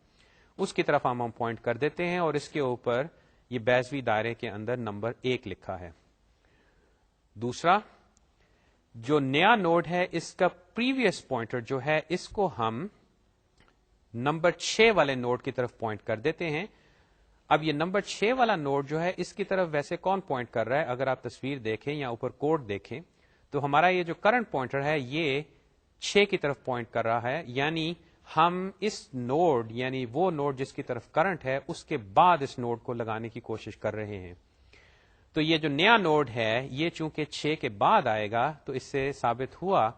اس کی طرف ہم پوائنٹ کر دیتے ہیں اور اس کے اوپر یہ بیضوی دائرے کے اندر نمبر 1 لکھا ہے. دوسرا, جو نیا نوڈ ہے اس کا پریویس پوائنٹر جو ہے اس کو ہم نمبر 6 والے نوڈ کی طرف پوائنٹ کر دیتے ہیں. اب یہ نمبر 6 والا نوڈ جو ہے اس کی طرف ویسے کون پوائنٹ کر رہا ہے؟ اگر آپ تصویر دیکھیں یا اوپر کوڈ دیکھیں تو ہمارا یہ جو کرنٹ پوائنٹر ہے یہ 6 کی طرف پوائنٹ کر رہا ہے. یعنی ہم اس نوڈ, یعنی وہ نوڈ جس کی طرف کرنٹ ہے, اس کے بعد اس نوڈ کو لگانے کی کوشش کر رہے ہیں. تو یہ جو نیا نوڈ ہے یہ چونکہ 6 کے بعد آئے گا تو اس سے ثابت ہوا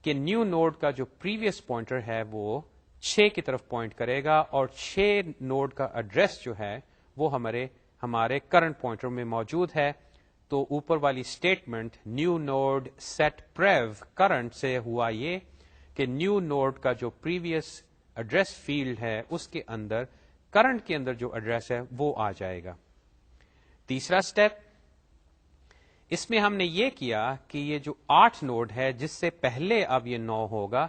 کہ نیو نوڈ کا جو پریویس پوائنٹر ہے وہ 6 کی طرف پوائنٹ کرے گا اور 6 نوڈ کا ایڈریس جو ہے وہ ہمارے کرنٹ پوائنٹر میں موجود ہے. تو اوپر والی statement new node set پریو current سے ہوا یہ کہ نیو نوڈ کا جو پریویس ایڈریس فیلڈ ہے اس کے اندر کرنٹ کے اندر جو ایڈریس ہے وہ آ جائے گا. تیسرا اسٹیپ, اس میں ہم نے یہ کیا کہ یہ جو 8 نوڈ ہے جس سے پہلے اب یہ 9 ہوگا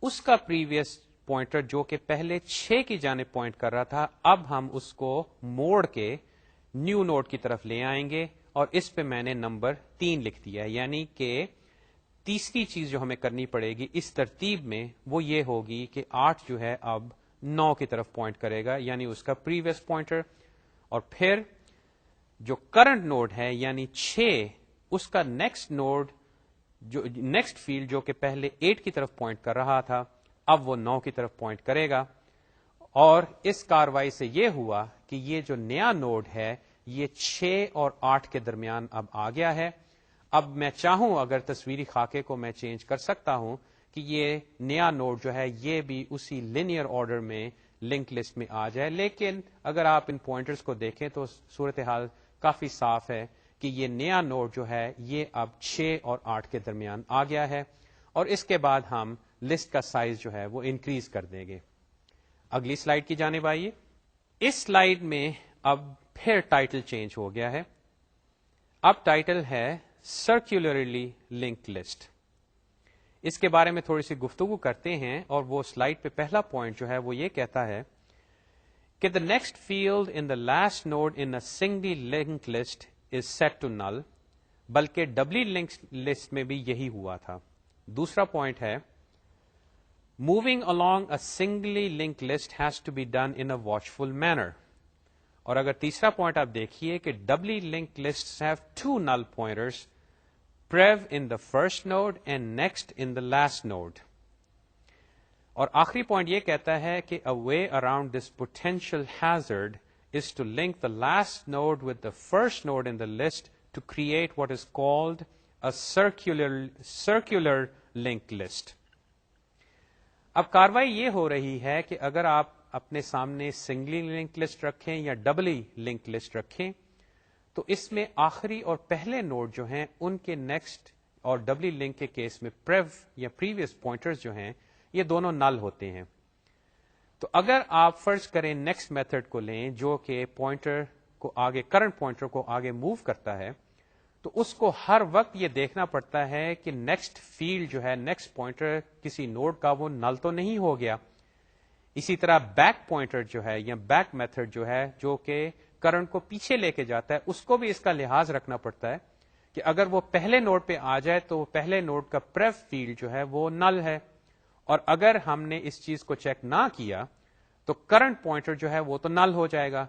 اس کا پریویس پوائنٹر جو کہ پہلے 6 کی جانب پوائنٹ کر رہا تھا, اب ہم اس کو موڑ کے نیو نوڈ کی طرف لے آئیں گے اور اس پہ میں نے نمبر 3 لکھ دیا ہے. یعنی کہ تیسری چیز جو ہمیں کرنی پڑے گی اس ترتیب میں وہ یہ ہوگی کہ 8 جو ہے اب 9 کی طرف پوائنٹ کرے گا, یعنی اس کا پریویس پوائنٹر. اور پھر جو کرنٹ نوڈ ہے یعنی 6, اس کا نیکسٹ نوڈ جو نیکسٹ فیلڈ جو کہ پہلے 8 کی طرف پوائنٹ کر رہا تھا اب وہ 9 کی طرف پوائنٹ کرے گا. اور اس کاروائی سے یہ ہوا کہ یہ جو نیا نوڈ ہے یہ 6 اور 8 کے درمیان اب آ گیا ہے. اب میں چاہوں اگر تصویری خاکے کو میں چینج کر سکتا ہوں کہ یہ نیا نوڈ جو ہے یہ بھی اسی لینئر آرڈر میں لنک لسٹ میں آ جائے. لیکن اگر آپ ان پوائنٹرز کو دیکھیں تو صورتحال کافی صاف ہے کہ یہ نیا نوڈ جو ہے یہ اب 6 اور 8 کے درمیان آ گیا ہے اور اس کے بعد ہم لسٹ کا سائز جو ہے وہ انکریز کر دیں گے. اگلی سلائیڈ کی جانب آئیے. اس سلائیڈ میں اب پھر ٹائٹل چینج ہو گیا ہے. اب ٹائٹل ہے سرکولرلی لنک لسٹ. اس کے بارے میں تھوڑی سی گفتگو کرتے ہیں اور وہ سلائیڈ پہ پہلا پوائنٹ جو ہے وہ یہ کہتا ہے کہ the next field in the last node in a single linked list is set to null. بلکہ ڈبلی لنک لسٹ میں بھی یہی ہوا تھا. دوسرا پوائنٹ ہے moving along a singly linked list has to be done in a watchful manner. اور اگر تیسرا پوائنٹ آپ دیکھیے کہ doubly link list have 2 null pointers, prev in the first node and next in the last node. اور آخری point یہ کہتا ہے کہ a way around this potential hazard is to link the last node with the first node in the list to create what is called a circular linked list. اب کاروائی یہ ہو رہی ہے کہ اگر آپ اپنے سامنے سنگلی لنک لسٹ رکھیں یا ڈبلی لنک لسٹ رکھیں تو اس میں آخری اور پہلے نوڈ جو ہیں ان کے نیکسٹ اور ڈبلی لنک کے کیس میں پریو یا پریویس پوائنٹرز جو ہیں یہ دونوں نل ہوتے ہیں. تو اگر آپ فرض کریں نیکسٹ میتھڈ کو لیں جو کہ پوائنٹر کو آگے کرنٹ پوائنٹر کو آگے موو کرتا ہے تو اس کو ہر وقت یہ دیکھنا پڑتا ہے کہ نیکسٹ فیلڈ جو ہے نیکسٹ پوائنٹر کسی نوڈ کا وہ نل تو نہیں ہو گیا. اسی طرح بیک پوائنٹر جو ہے یا بیک میتھڈ جو ہے جو کہ کرنٹ کو پیچھے لے کے جاتا ہے اس کو بھی اس کا لحاظ رکھنا پڑتا ہے کہ اگر وہ پہلے نوڈ پہ آ جائے تو پہلے نوڈ کا پریف فیلڈ جو ہے وہ نل ہے. اور اگر ہم نے اس چیز کو چیک نہ کیا تو کرنٹ پوائنٹر جو ہے وہ تو نل ہو جائے گا.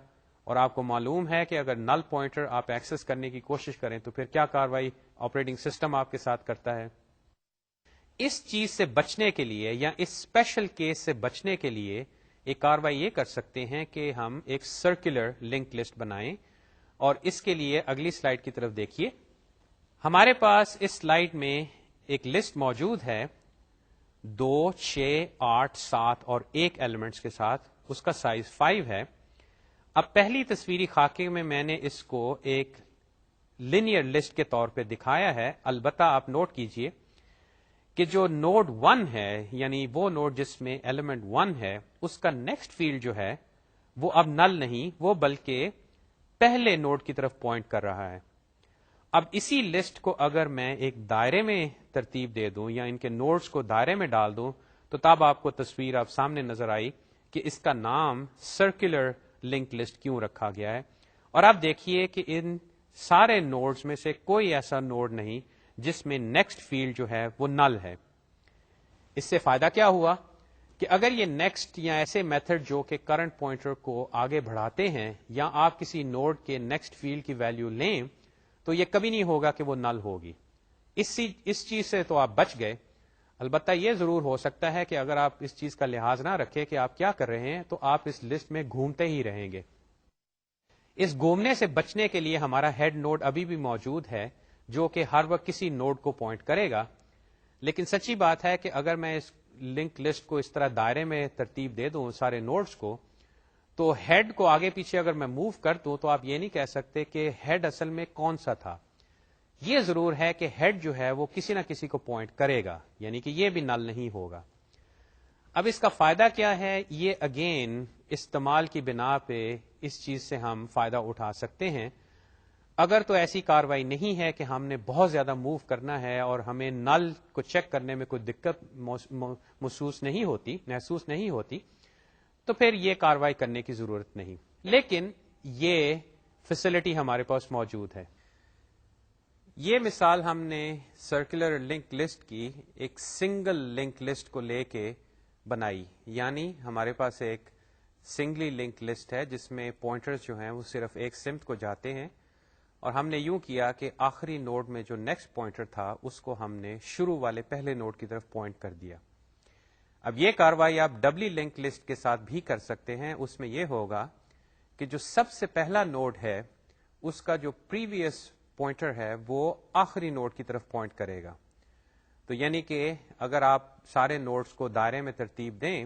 اور آپ کو معلوم ہے کہ اگر نل پوائنٹر آپ ایکسس کرنے کی کوشش کریں تو پھر کیا کاروائی آپریٹنگ سسٹم آپ کے ساتھ کرتا ہے. اس چیز سے بچنے کے لیے یا اس اسپیشل کیس سے بچنے کے لیے ایک کاروائی یہ کر سکتے ہیں کہ ہم ایک سرکولر لنک لسٹ بنائیں, اور اس کے لیے اگلی سلائیڈ کی طرف دیکھیے. ہمارے پاس اس سلائیڈ میں ایک لسٹ موجود ہے 2, 6, 8, 7 اور 1 ایلیمنٹس کے ساتھ, اس کا سائز 5 ہے. اب پہلی تصویری خاکے میں نے اس کو ایک لینئر لسٹ کے طور پہ دکھایا ہے. البتہ آپ نوٹ کیجئے کہ جو نوڈ 1 ہے, یعنی وہ نوڈ جس میں ایلیمنٹ 1 ہے, اس کا نیکسٹ فیلڈ جو ہے وہ اب نل نہیں, وہ بلکہ پہلے نوڈ کی طرف پوائنٹ کر رہا ہے. اب اسی لسٹ کو اگر میں ایک دائرے میں ترتیب دے دوں یا ان کے نوڈز کو دائرے میں ڈال دوں, تو تب آپ کو تصویر آپ سامنے نظر آئی کہ اس کا نام سرکولر لنک لسٹ کیوں رکھا گیا ہے. اور آپ دیکھیے کہ ان سارے نوڈز میں سے کوئی ایسا نوڈ نہیں جس میں نیکسٹ فیلڈ جو ہے وہ نل ہے. اس سے فائدہ کیا ہوا کہ اگر یہ نیکسٹ یا ایسے میتھڈ جو کہ کرنٹ پوائنٹر کو آگے بڑھاتے ہیں, یا آپ کسی نوڈ کے نیکسٹ فیلڈ کی ویلیو لیں, تو یہ کبھی نہیں ہوگا کہ وہ نل ہوگی. اس چیز سے تو آپ بچ گئے. البتہ یہ ضرور ہو سکتا ہے کہ اگر آپ اس چیز کا لحاظ نہ رکھیں کہ آپ کیا کر رہے ہیں, تو آپ اس لسٹ میں گھومتے ہی رہیں گے. اس گھومنے سے بچنے کے لیے ہمارا ہیڈ نوڈ ابھی بھی موجود ہے, جو کہ ہر وقت کسی نوڈ کو پوائنٹ کرے گا. لیکن سچی بات ہے کہ اگر میں اس لنک لسٹ کو اس طرح دائرے میں ترتیب دے دوں سارے نوڈز کو, تو ہیڈ کو آگے پیچھے اگر میں موو کر دوں تو آپ یہ نہیں کہہ سکتے کہ ہیڈ اصل میں کون سا تھا. یہ ضرور ہے کہ ہیڈ جو ہے وہ کسی نہ کسی کو پوائنٹ کرے گا, یعنی کہ یہ بھی نل نہیں ہوگا. اب اس کا فائدہ کیا ہے, یہ اگین استعمال کی بنا پہ اس چیز سے ہم فائدہ اٹھا سکتے ہیں. اگر تو ایسی کاروائی نہیں ہے کہ ہم نے بہت زیادہ موو کرنا ہے اور ہمیں نل کو چیک کرنے میں کوئی دقت محسوس نہیں ہوتی, تو پھر یہ کاروائی کرنے کی ضرورت نہیں. لیکن یہ فیسلٹی ہمارے پاس موجود ہے. یہ مثال ہم نے سرکولر لنک لسٹ کی ایک سنگل لنک لسٹ کو لے کے بنائی, یعنی ہمارے پاس ایک سنگلی لنک لسٹ ہے جس میں پوائنٹرز جو ہیں وہ صرف ایک سمت کو جاتے ہیں, اور ہم نے یوں کیا کہ آخری نوڈ میں جو نیکسٹ پوائنٹر تھا اس کو ہم نے شروع والے پہلے نوڈ کی طرف پوائنٹ کر دیا. اب یہ کاروائی آپ ڈبلی لنک لسٹ کے ساتھ بھی کر سکتے ہیں. اس میں یہ ہوگا کہ جو سب سے پہلا نوڈ ہے اس کا جو پریویس پوائنٹر ہے وہ آخری نوڈ کی طرف پوائنٹ کرے گا. تو یعنی کہ اگر آپ سارے نوڈز کو دائرے میں ترتیب دیں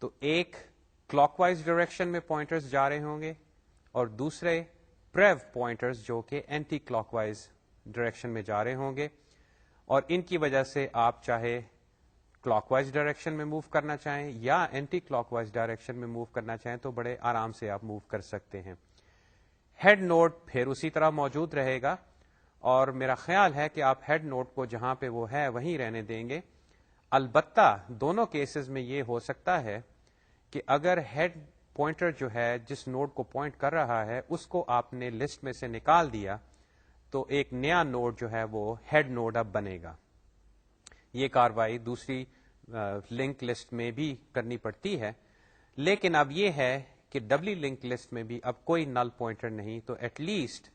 تو ایک کلاک وائز ڈائریکشن میں پوائنٹرز جا رہے ہوں گے, اور دوسرے پریو پوائنٹرز جو کہ اینٹی کلاک وائز ڈائریکشن میں جا رہے ہوں گے. اور ان کی وجہ سے آپ چاہے کلاک وائز ڈائریکشن میں موو کرنا چاہیں یا اینٹی کلاک وائز ڈائریکشن میں موو کرنا چاہیں تو بڑے آرام سے آپ موو کر سکتے ہیں. ہیڈ نوڈ پھر اسی طرح موجود رہے گا, اور میرا خیال ہے کہ آپ ہیڈ نوڈ کو جہاں پہ وہ ہے وہیں رہنے دیں گے. البتہ دونوں کیسز میں یہ ہو سکتا ہے کہ اگر ہیڈ پوائنٹر جو ہے جس نوڈ کو پوائنٹ کر رہا ہے اس کو آپ نے لسٹ میں سے نکال دیا, تو ایک نیا نوڈ جو ہے وہ ہیڈ نوڈ اب بنے گا. یہ کاروائی دوسری لنک لسٹ میں بھی کرنی پڑتی ہے, لیکن اب یہ ہے کہ ڈبلی لنک لسٹ میں بھی اب کوئی نل پوائنٹر نہیں, تو ایٹ لیسٹ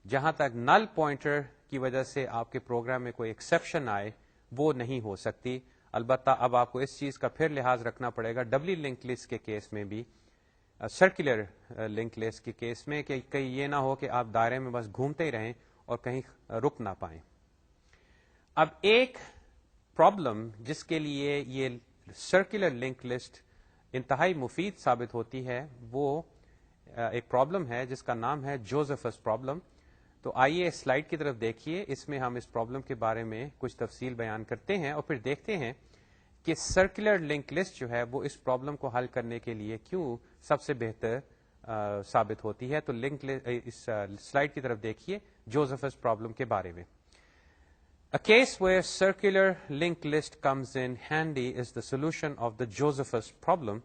جہاں تک نل پوائنٹر کی وجہ سے آپ کے پروگرام میں کوئی ایکسیپشن آئے وہ نہیں ہو سکتی. البتہ اب آپ کو اس چیز کا پھر لحاظ رکھنا پڑے گا ڈبلی لنک لسٹ کے کیس میں بھی, سرکولر لنک لسٹ کے کیس میں, کہ کہیں یہ نہ ہو کہ آپ دائرے میں بس گھومتے ہی رہیں اور کہیں رک نہ پائیں. اب ایک پرابلم جس کے لیے یہ سرکولر لنک لسٹ انتہائی مفید ثابت ہوتی ہے وہ ایک پرابلم ہے جس کا نام ہے جوزفس پرابلم. تو آئیے سلائیڈ کی طرف دیکھیے, اس میں ہم اس پرابلم کے بارے میں کچھ تفصیل بیان کرتے ہیں اور پھر دیکھتے ہیں کہ سرکولر لنک لسٹ جو ہے وہ اس پرابلم کو حل کرنے کے لیے کیوں سب سے بہتر ثابت ہوتی ہے. تو لنک اس سلائیڈ کی طرف دیکھیے جوزفس پرابلم کے بارے میں. A case where circular linked list comes in handy is the solution of the Josephus problem.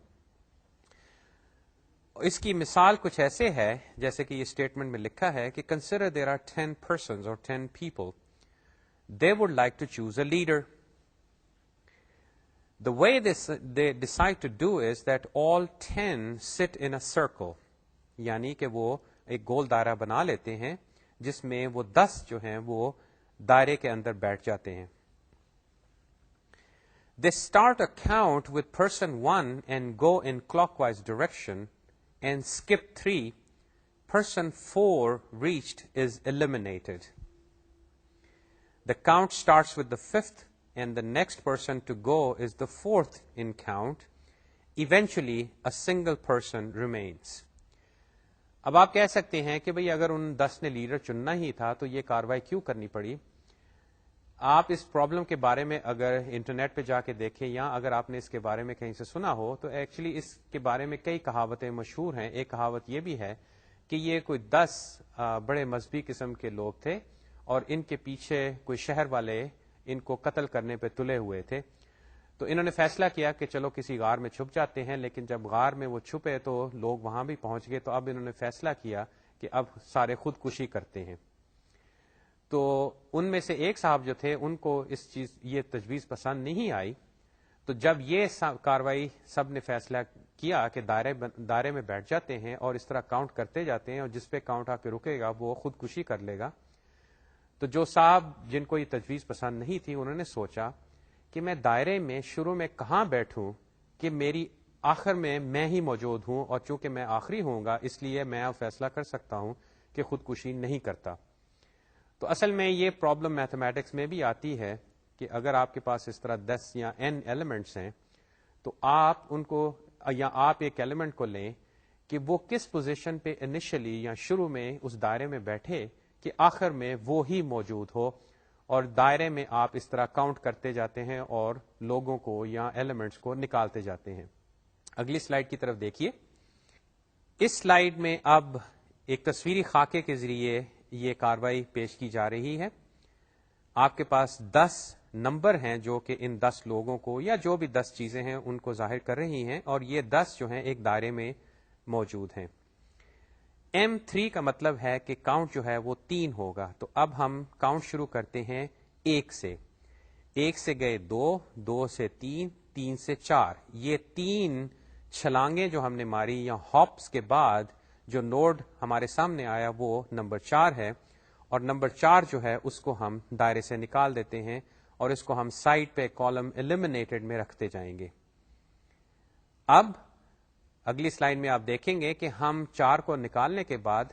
اس کی مثال کچھ ایسے ہے جیسے کہ یہ اسٹیٹمنٹ میں لکھا ہے کہ consider there are 10 persons or 10 people. They would like to choose a leader. The way they decide to do is that all 10 sit in a circle. یعنی کہ وہ ایک گول دائرہ بنا لیتے ہیں جس میں وہ 10 جو ہیں وہ دائرے کے اندر بیٹھ جاتے ہیں. They start a count with person 1 and go in clockwise direction and skip 3. Person 4 reached is eliminated. The count starts with the 5th and the next person to go is the 4th in count. Eventually, a single person remains. اب آپ کہہ سکتے ہیں کہ بھئی اگر ان 10 نے leader چننا ہی تھا تو یہ کاروائی کیوں کرنی پڑی؟ آپ اس پرابلم کے بارے میں اگر انٹرنیٹ پہ جا کے دیکھیں یا اگر آپ نے اس کے بارے میں کہیں سے سنا ہو تو ایکچولی اس کے بارے میں کئی کہاوتیں مشہور ہیں. ایک کہاوت یہ بھی ہے کہ یہ کوئی 10 بڑے مذہبی قسم کے لوگ تھے اور ان کے پیچھے کوئی شہر والے ان کو قتل کرنے پہ تلے ہوئے تھے. تو انہوں نے فیصلہ کیا کہ چلو کسی غار میں چھپ جاتے ہیں, لیکن جب غار میں وہ چھپے تو لوگ وہاں بھی پہنچ گئے, تو اب انہوں نے فیصلہ کیا کہ اب سارے خودکشی کرتے ہیں. تو ان میں سے ایک صاحب جو تھے ان کو یہ تجویز پسند نہیں آئی. تو جب یہ کاروائی سب نے فیصلہ کیا کہ دائرے میں بیٹھ جاتے ہیں اور اس طرح کاؤنٹ کرتے جاتے ہیں اور جس پہ کاؤنٹ آ کے رکے گا وہ خودکشی کر لے گا, تو جو صاحب جن کو یہ تجویز پسند نہیں تھی انہوں نے سوچا کہ میں دائرے میں شروع میں کہاں بیٹھوں کہ میری آخر میں ہی موجود ہوں, اور چونکہ میں آخری ہوں گا اس لیے میں اب فیصلہ کر سکتا ہوں کہ خودکشی نہیں کرتا. تو اصل میں یہ پرابلم میتھمیٹکس میں بھی آتی ہے کہ اگر آپ کے پاس اس طرح 10 یا n ایلیمنٹس ہیں تو آپ ان کو یا آپ ایک ایلیمنٹ کو لیں کہ وہ کس پوزیشن پہ انیشلی یا شروع میں اس دائرے میں بیٹھے کہ آخر میں وہ ہی موجود ہو, اور دائرے میں آپ اس طرح کاؤنٹ کرتے جاتے ہیں اور لوگوں کو یا ایلیمنٹس کو نکالتے جاتے ہیں. اگلی سلائیڈ کی طرف دیکھیے. اس سلائیڈ میں اب ایک تصویری خاکے کے ذریعے یہ کاروائی پیش کی جا رہی ہے. آپ کے پاس 10 نمبر ہیں جو کہ ان 10 لوگوں کو یا جو بھی 10 چیزیں ہیں ان کو ظاہر کر رہی ہیں, اور یہ 10 جو ہیں ایک دائرے میں موجود ہیں. M3 کا مطلب ہے کہ کاؤنٹ جو ہے وہ 3 ہوگا. تو اب ہم کاؤنٹ شروع کرتے ہیں 1 سے. 1 سے گئے 2, 2 سے 3, 3 سے 4. یہ 3 چھلانگیں جو ہم نے ماری یا ہاپس کے بعد جو نوڈ ہمارے سامنے آیا وہ نمبر 4 ہے, اور نمبر 4 جو ہے اس کو ہم دائرے سے نکال دیتے ہیں اور اس کو ہم سائڈ پہ کالم ایلیمینیٹڈ میں رکھتے جائیں گے. اب اگلی سلائیڈ میں آپ دیکھیں گے کہ ہم 4 کو نکالنے کے بعد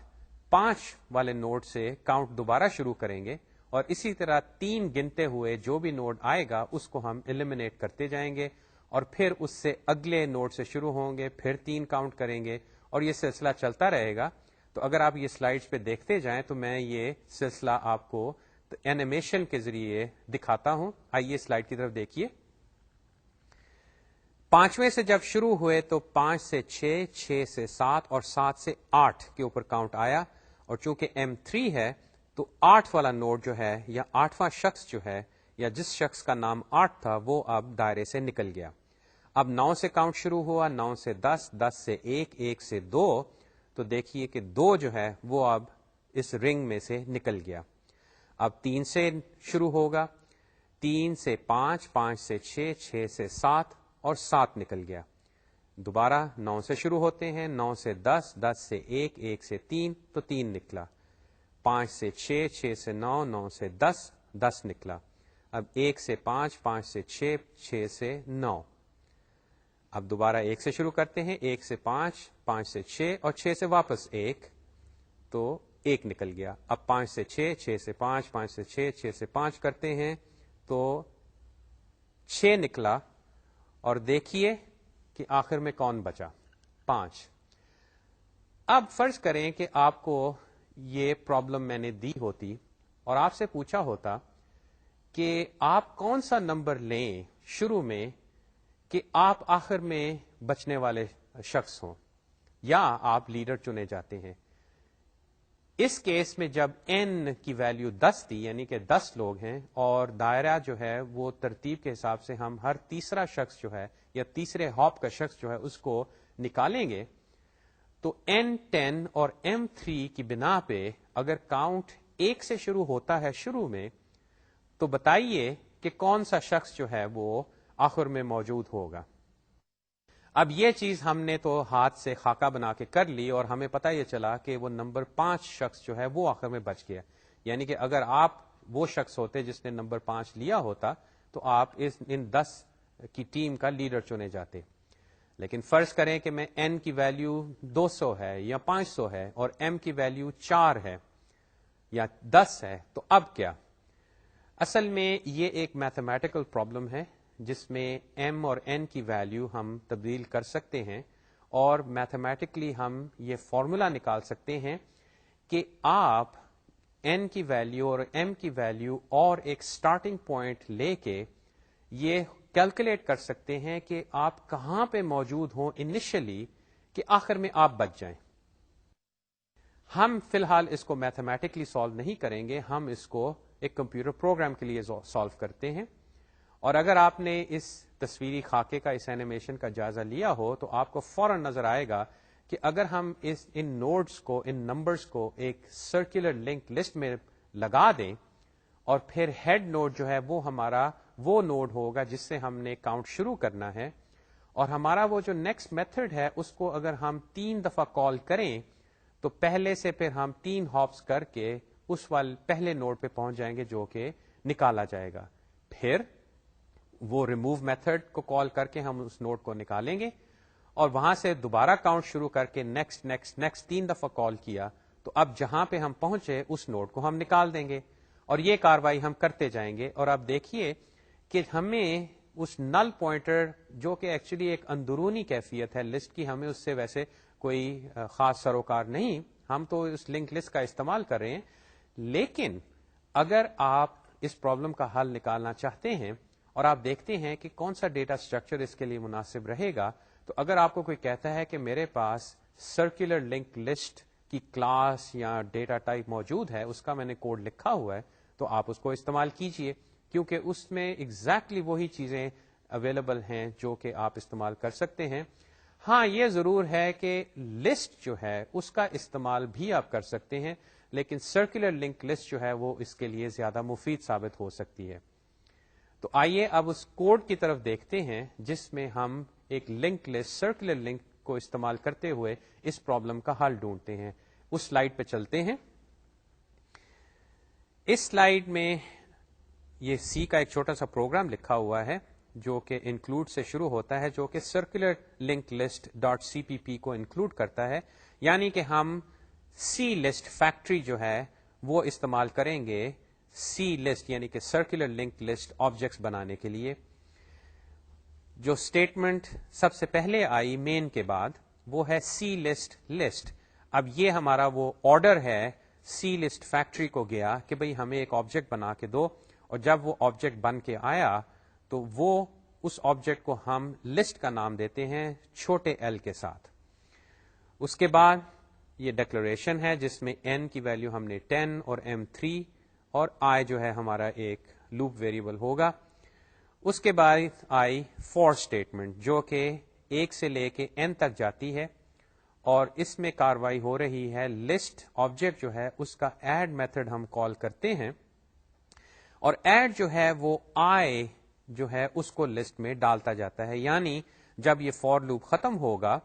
5 والے نوڈ سے کاؤنٹ دوبارہ شروع کریں گے, اور اسی طرح 3 گنتے ہوئے جو بھی نوڈ آئے گا اس کو ہم ایلیمینیٹ کرتے جائیں گے, اور پھر اس سے اگلے نوڈ سے شروع ہوں گے, پھر 3 کاؤنٹ کریں گے, اور یہ سلسلہ چلتا رہے گا. تو اگر آپ یہ سلائیڈز پہ دیکھتے جائیں تو میں یہ سلسلہ آپ کو اینیمیشن کے ذریعے دکھاتا ہوں. آئیے سلائیڈ کی طرف دیکھیے. 5ویں سے جب شروع ہوئے تو 5 سے 6, 6 سے 7 اور 7 سے 8 کے اوپر کاؤنٹ آیا, اور چونکہ M3 ہے تو 8 والا نوڈ جو ہے یا 8واں شخص جو ہے یا جس شخص کا نام 8 تھا وہ اب دائرے سے نکل گیا. اب 9 سے کاؤنٹ شروع ہوا, 9 سے 10, 10 سے 1, 1 سے 2, تو دیکھیے کہ 2 جو ہے وہ اب اس رنگ میں سے نکل گیا. اب 3 سے شروع ہوگا, 3 سے 5, 5 سے 6, 6 سے 7 اور 7 نکل گیا. دوبارہ 9 سے شروع ہوتے ہیں, 9 سے 10, 10 سے 1, 1 سے 3 تو 3 نکلا. 5 سے 6, 6 سے 9, 9 سے 10, 10 نکلا. اب 1 سے 5, 5 سے 6, 6 سے 9. اب دوبارہ 1 سے شروع کرتے ہیں, 1 سے 5, 5 سے 6 اور 6 سے واپس 1 تو 1 نکل گیا. اب 5 سے 6, 6 سے 5, 5 سے 6, 6 سے 5 کرتے ہیں تو 6 نکلا, اور دیکھیے کہ آخر میں کون بچا, 5. اب فرض کریں کہ آپ کو یہ پرابلم میں نے دی ہوتی اور آپ سے پوچھا ہوتا کہ آپ کون سا نمبر لیں شروع میں کہ آپ آخر میں بچنے والے شخص ہوں یا آپ لیڈر چنے جاتے ہیں. اس کیس میں جب n کی ویلیو 10 تھی, یعنی کہ 10 لوگ ہیں, اور دائرہ جو ہے وہ ترتیب کے حساب سے ہم ہر تیسرا شخص جو ہے یا تیسرے ہاپ کا شخص جو ہے اس کو نکالیں گے, تو n10 اور m3 کی بنا پہ اگر کاؤنٹ 1 سے شروع ہوتا ہے شروع میں, تو بتائیے کہ کون سا شخص جو ہے وہ آخر میں موجود ہوگا. اب یہ چیز ہم نے تو ہاتھ سے خاکہ بنا کے کر لی, اور ہمیں پتہ یہ چلا کہ وہ نمبر 5 شخص جو ہے وہ آخر میں بچ گیا. یعنی کہ اگر آپ وہ شخص ہوتے جس نے نمبر 5 لیا ہوتا تو آپ ان 10 کی ٹیم کا لیڈر چنے جاتے. لیکن فرض کریں کہ میں n کی ویلیو 200 ہے یا 500 ہے اور m کی ویلیو 4 ہے یا 10 ہے, تو اب کیا؟ اصل میں یہ ایک میتھمیٹیکل پرابلم ہے جس میں m اور n کی ویلیو ہم تبدیل کر سکتے ہیں, اور میتھمیٹکلی ہم یہ فارمولا نکال سکتے ہیں کہ آپ n کی ویلیو اور m کی ویلیو اور ایک سٹارٹنگ پوائنٹ لے کے یہ کیلکولیٹ کر سکتے ہیں کہ آپ کہاں پہ موجود ہوں انیشلی کہ آخر میں آپ بچ جائیں. ہم فی الحال اس کو میتھمیٹکلی سالو نہیں کریں گے, ہم اس کو ایک کمپیوٹر پروگرام کے لیے سالو کرتے ہیں. اور اگر آپ نے اس تصویری خاکے کا, اس اینیمیشن کا جائزہ لیا ہو تو آپ کو فوراً نظر آئے گا کہ اگر ہم ان نوڈز کو, ان نمبرز کو ایک سرکولر لنک لسٹ میں لگا دیں اور پھر ہیڈ نوڈ جو ہے وہ ہمارا وہ نوڈ ہوگا جس سے ہم نے کاؤنٹ شروع کرنا ہے, اور ہمارا وہ جو نیکسٹ میتھڈ ہے اس کو اگر ہم 3 دفعہ کال کریں تو پہلے سے پھر ہم 3 ہاپس کر کے اس والے پہلے نوڈ پہ پہنچ جائیں گے جو کہ نکالا جائے گا. پھر وہ ریموو میتھڈ کو کال کر کے ہم اس نوڈ کو نکالیں گے, اور وہاں سے دوبارہ کاؤنٹ شروع کر کے نیکسٹ نیکسٹ نیکسٹ 3 دفعہ کال کیا تو اب جہاں پہ ہم پہنچے اس نوڈ کو ہم نکال دیں گے, اور یہ کاروائی ہم کرتے جائیں گے. اور اب دیکھیے کہ ہمیں اس نل پوائنٹر جو کہ ایکچولی ایک اندرونی کیفیت ہے لسٹ کی, ہمیں اس سے ویسے کوئی خاص سروکار نہیں, ہم تو اس لنک لسٹ کا استعمال کر رہے ہیں. لیکن اگر آپ اس پرابلم کا حل نکالنا چاہتے ہیں اور آپ دیکھتے ہیں کہ کون سا ڈیٹا اسٹرکچر اس کے لیے مناسب رہے گا, تو اگر آپ کو کوئی کہتا ہے کہ میرے پاس سرکولر لنک لسٹ کی کلاس یا ڈیٹا ٹائپ موجود ہے, اس کا میں نے کوڈ لکھا ہوا ہے, تو آپ اس کو استعمال کیجئے, کیونکہ اس میں ایگزیکٹلی وہی چیزیں اویلیبل ہیں جو کہ آپ استعمال کر سکتے ہیں. ہاں یہ ضرور ہے کہ لسٹ جو ہے اس کا استعمال بھی آپ کر سکتے ہیں, لیکن سرکولر لنک لسٹ جو ہے وہ اس کے لیے زیادہ مفید ثابت ہو سکتی ہے. تو آئیے اب اس کوڈ کی طرف دیکھتے ہیں جس میں ہم ایک لنک لسٹ, سرکولر لنک کو استعمال کرتے ہوئے اس پرابلم کا حل ڈھونڈتے ہیں. اس سلائیڈ پہ چلتے ہیں. اس سلائیڈ میں یہ سی کا ایک چھوٹا سا پروگرام لکھا ہوا ہے جو کہ انکلوڈ سے شروع ہوتا ہے, جو کہ circular link list dot C P P کو انکلوڈ کرتا ہے. یعنی کہ ہم سی لسٹ فیکٹری جو ہے وہ استعمال کریں گے سی لسٹ یعنی کہ سرکولر لنک لسٹ آبجیکٹس بنانے کے لیے. جو اسٹیٹمنٹ سب سے پہلے آئی مین کے بعد وہ ہے سی لسٹ لسٹ. اب یہ ہمارا وہ آرڈر ہے سی لسٹ فیکٹری کو گیا کہ بھئی ہمیں ایک آبجیکٹ بنا کے دو, اور جب وہ آبجیکٹ بن کے آیا تو وہ اس آبجیکٹ کو ہم لسٹ کا نام دیتے ہیں چھوٹے ایل کے ساتھ. اس کے بعد یہ ڈکلریشن ہے جس میں n کی ویلیو ہم نے 10 اور m 3 اور i جو ہے ہمارا ایک لوپ ویریبل ہوگا. اس کے بعد آئی فور اسٹیٹمنٹ جو کہ 1 سے لے کے n تک جاتی ہے, اور اس میں کاروائی ہو رہی ہے لسٹ آبجیکٹ جو ہے اس کا ایڈ میتھڈ ہم کال کرتے ہیں, اور ایڈ جو ہے وہ i جو ہے اس کو لسٹ میں ڈالتا جاتا ہے. یعنی جب یہ فور لوپ ختم ہوگا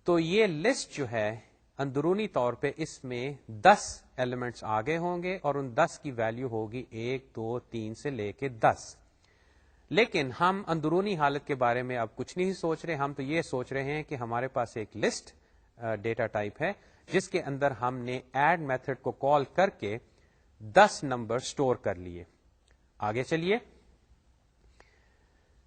تو یہ لسٹ جو ہے اندرونی طور پہ اس میں 10 ایلیمنٹس آگے ہوں گے اور ان 10 کی ویلیو ہوگی 1 2 3 سے لے کے 10. لیکن ہم اندرونی حالت کے بارے میں اب کچھ نہیں سوچ رہے, ہم تو یہ سوچ رہے ہیں کہ ہمارے پاس ایک لسٹ ڈیٹا ٹائپ ہے جس کے اندر ہم نے ایڈ میتھڈ کو کال کر کے 10 نمبر سٹور کر لیے. آگے چلیے.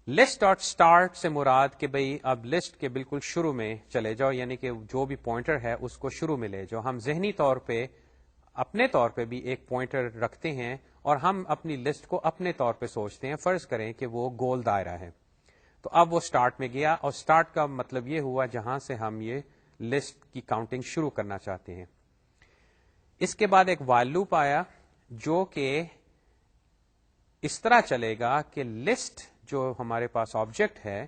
لسٹ ڈاٹ اسٹارٹ سے مراد کہ بھئی اب لسٹ کے بالکل شروع میں چلے جاؤ, یعنی کہ جو بھی پوائنٹر ہے اس کو شروع میں لے جاؤ. ہم ذہنی طور پہ اپنے طور پہ بھی ایک پوائنٹر رکھتے ہیں اور ہم اپنی لسٹ کو اپنے طور پہ سوچتے ہیں. فرض کریں کہ وہ گول دائرہ ہے, تو اب وہ اسٹارٹ میں گیا, اور اسٹارٹ کا مطلب یہ ہوا جہاں سے ہم یہ لسٹ کی کاؤنٹنگ شروع کرنا چاہتے ہیں. اس کے بعد ایک وائل لوپ آیا جو کہ اس طرح چلے گا کہ لسٹ جو ہمارے پاس آبجیکٹ ہے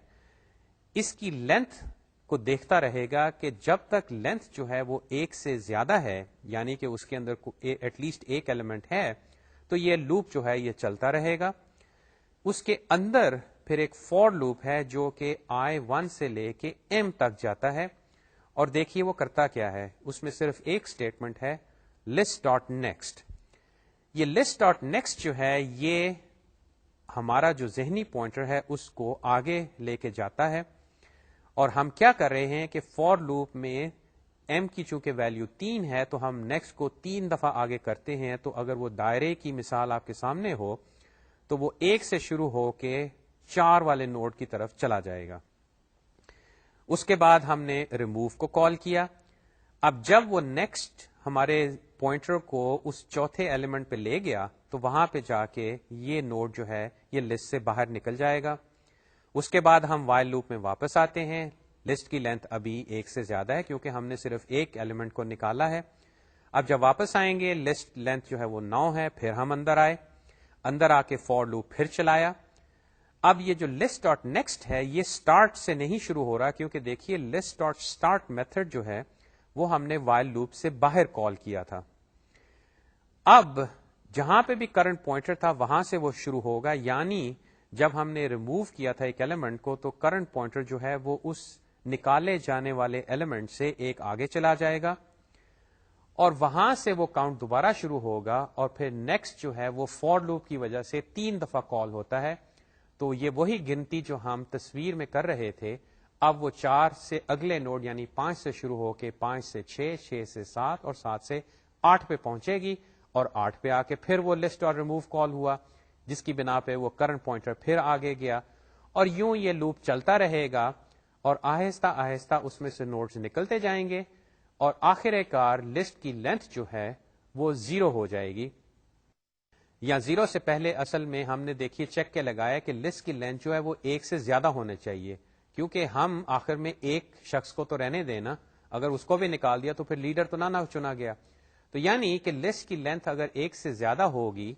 اس کی لینتھ کو دیکھتا رہے گا کہ جب تک لینتھ جو ہے وہ 1 سے زیادہ ہے, یعنی کہ اس کے اندر ایٹ لیسٹ ایک ایلیمنٹ ہے, تو یہ لوپ جو ہے یہ چلتا رہے گا. اس کے اندر پھر ایک فور لوپ ہے جو کہ i1 سے لے کے m تک جاتا ہے, اور دیکھیے وہ کرتا کیا ہے. اس میں صرف ایک اسٹیٹمنٹ ہے list ڈاٹ نیکسٹ. یہ لسٹ ڈاٹ نیکسٹ جو ہے یہ ہمارا جو ذہنی پوائنٹر ہے اس کو آگے لے کے جاتا ہے، اور ہم کیا کر رہے ہیں کہ فور لوپ میں ایم کی چونکہ ویلیو 3 ہے تو ہم نیکسٹ کو 3 دفعہ آگے کرتے ہیں. تو اگر وہ دائرے کی مثال آپ کے سامنے ہو تو وہ 1 سے شروع ہو کے 4 والے نوڈ کی طرف چلا جائے گا. اس کے بعد ہم نے ریموو کو کال کیا. اب جب وہ نیکسٹ ہمارے پوائنٹر کو اس چوتھے ایلیمنٹ پہ لے گیا تو وہاں پہ جا کے یہ نوڈ جو ہے یہ لسٹ سے باہر نکل جائے گا. اس کے بعد ہم وائل لوپ میں واپس آتے ہیں. لسٹ کی لینتھ ابھی 1 سے زیادہ ہے کیونکہ ہم نے صرف ایک ایلیمنٹ کو نکالا ہے. اب جب واپس آئیں گے لسٹ لینتھ جو ہے وہ 9 ہے. پھر ہم اندر آئے, اندر آ کے فور لوپ پھر چلایا. اب یہ جو لسٹ ڈاٹ نیکسٹ ہے یہ اسٹارٹ سے نہیں شروع ہو رہا کیونکہ دیکھیے لسٹ ڈاٹ اسٹارٹ میتھڈ جو ہے وہ ہم نے وائل لوپ سے باہر کال کیا تھا. اب جہاں پہ بھی کرنٹ پوائنٹر تھا وہاں سے وہ شروع ہوگا, یعنی جب ہم نے ریموو کیا تھا ایک ایلیمنٹ کو تو کرنٹ پوائنٹر جو ہے وہ اس نکالے جانے والے ایلیمنٹ سے ایک آگے چلا جائے گا اور وہاں سے وہ کاؤنٹ دوبارہ شروع ہوگا, اور پھر نیکسٹ جو ہے وہ فور لوپ کی وجہ سے 3 دفعہ کال ہوتا ہے. تو یہ وہی گنتی جو ہم تصویر میں کر رہے تھے, اب وہ 4 سے اگلے نوڈ یعنی 5 سے شروع ہو کے 5 سے 6, 6 سے 7 اور 7 سے 8 پہ پہنچے گی, اور 8 پہ آ کے پھر وہ لسٹ اور ریموو کال ہوا جس کی بنا پہ وہ کرنٹ پوائنٹر پھر آگے گیا, اور یوں یہ لوپ چلتا رہے گا اور آہستہ آہستہ اس میں سے نوڈز نکلتے جائیں گے اور آخر کار لسٹ کی لینتھ جو ہے وہ 0 ہو جائے گی. یا 0 سے پہلے اصل میں ہم نے دیکھیے چیک کے لگایا کہ لسٹ کی لینتھ جو ہے وہ 1 سے زیادہ ہونے چاہیے, کیونکہ ہم آخر میں ایک شخص کو تو رہنے دینا, اگر اس کو بھی نکال دیا تو پھر لیڈر تو نہ چنا گیا. تو یعنی کہ لسٹ کی لینتھ اگر 1 سے زیادہ ہوگی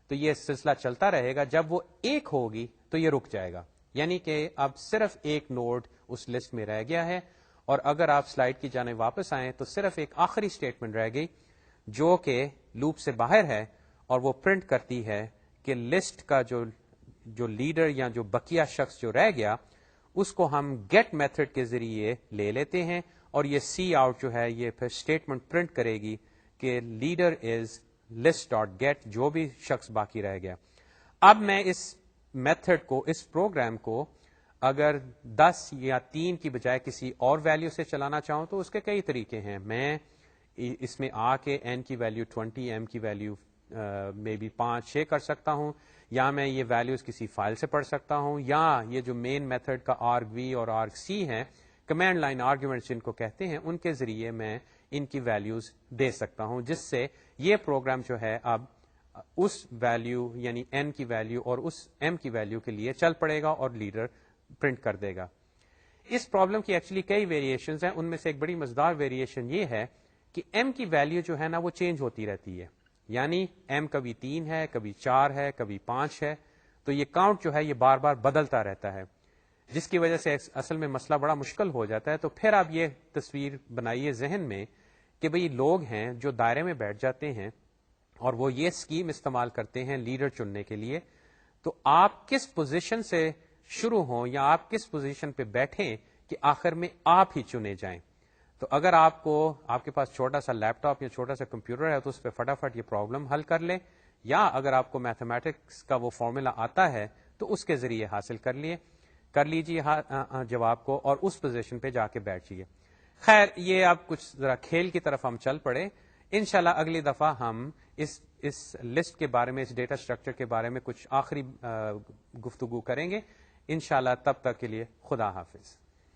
تو یہ سلسلہ چلتا رہے گا, جب وہ 1 ہوگی تو یہ رک جائے گا, یعنی کہ اب صرف ایک نوڈ اس لسٹ میں رہ گیا ہے. اور اگر آپ سلائڈ کی جانب واپس آئیں تو صرف ایک آخری اسٹیٹمنٹ رہ گئی جو کہ لوپ سے باہر ہے, اور وہ پرنٹ کرتی ہے کہ لسٹ کا جو لیڈر یا جو بقیہ شخص جو رہ گیا اس کو ہم گیٹ میتھڈ کے ذریعے لے لیتے ہیں, اور یہ سی آؤٹ جو ہے یہ پھر اسٹیٹمنٹ پرنٹ کرے گی کہ leader is list dot get, جو بھی شخص باقی رہ گیا. اب میں اس میتھڈ کو, اس پروگرام کو اگر 10 یا 3 کی بجائے کسی اور ویلیو سے چلانا چاہوں تو اس کے کئی طریقے ہیں. میں اس میں آ کے n کی ویلیو 20, m کی ویلیو میں بھی 5, 6 کر سکتا ہوں, یا میں یہ ویلیوز کسی فائل سے پڑھ سکتا ہوں, یا یہ جو مین میتھڈ کا آرگ وی اور آرگ سی ہے, کمانڈ لائن آرگومنٹس جن کو کہتے ہیں, ان کے ذریعے میں ان کی ویلیوز دے سکتا ہوں, جس سے یہ پروگرام جو ہے اب اس ویلیو یعنی n کی ویلیو اور اس m کی ویلیو کے لیے چل پڑے گا اور لیڈر پرنٹ کر دے گا. اس پرابلم کی ایکچولی کئی ویریشنز ہیں, ان میں سے ایک بڑی مزیدار ویریشن یہ ہے کہ m کی ویلیو جو ہے نا وہ چینج ہوتی رہتی ہے, یعنی m کبھی 3 ہے, کبھی 4 ہے, کبھی 5 ہے, تو یہ کاؤنٹ جو ہے یہ بار بار بدلتا رہتا ہے, جس کی وجہ سے اصل میں مسئلہ بڑا مشکل ہو جاتا ہے. تو پھر آپ یہ تصویر بنائیے ذہن میں کہ بھئی لوگ ہیں جو دائرے میں بیٹھ جاتے ہیں اور وہ یہ اسکیم استعمال کرتے ہیں لیڈر چننے کے لیے, تو آپ کس پوزیشن سے شروع ہوں یا آپ کس پوزیشن پہ بیٹھیں کہ آخر میں آپ ہی چنے جائیں. تو اگر آپ کے پاس چھوٹا سا لیپ ٹاپ یا چھوٹا سا کمپیوٹر ہے تو اس پہ فٹافٹ یہ پرابلم حل کر لیں, یا اگر آپ کو میتھمیٹکس کا وہ فارمولا آتا ہے تو اس کے ذریعے حاصل کر لیجیے جواب کو اور اس پوزیشن پہ جا کے بیٹھ جائیے. خیر, یہ اب کچھ ذرا کھیل کی طرف ہم چل پڑے. انشاءاللہ اگلی دفعہ ہم اس لسٹ کے بارے میں, اس ڈیٹا اسٹرکچر کے بارے میں کچھ آخری گفتگو کریں گے انشاءاللہ. تب تک کے لیے خدا حافظ.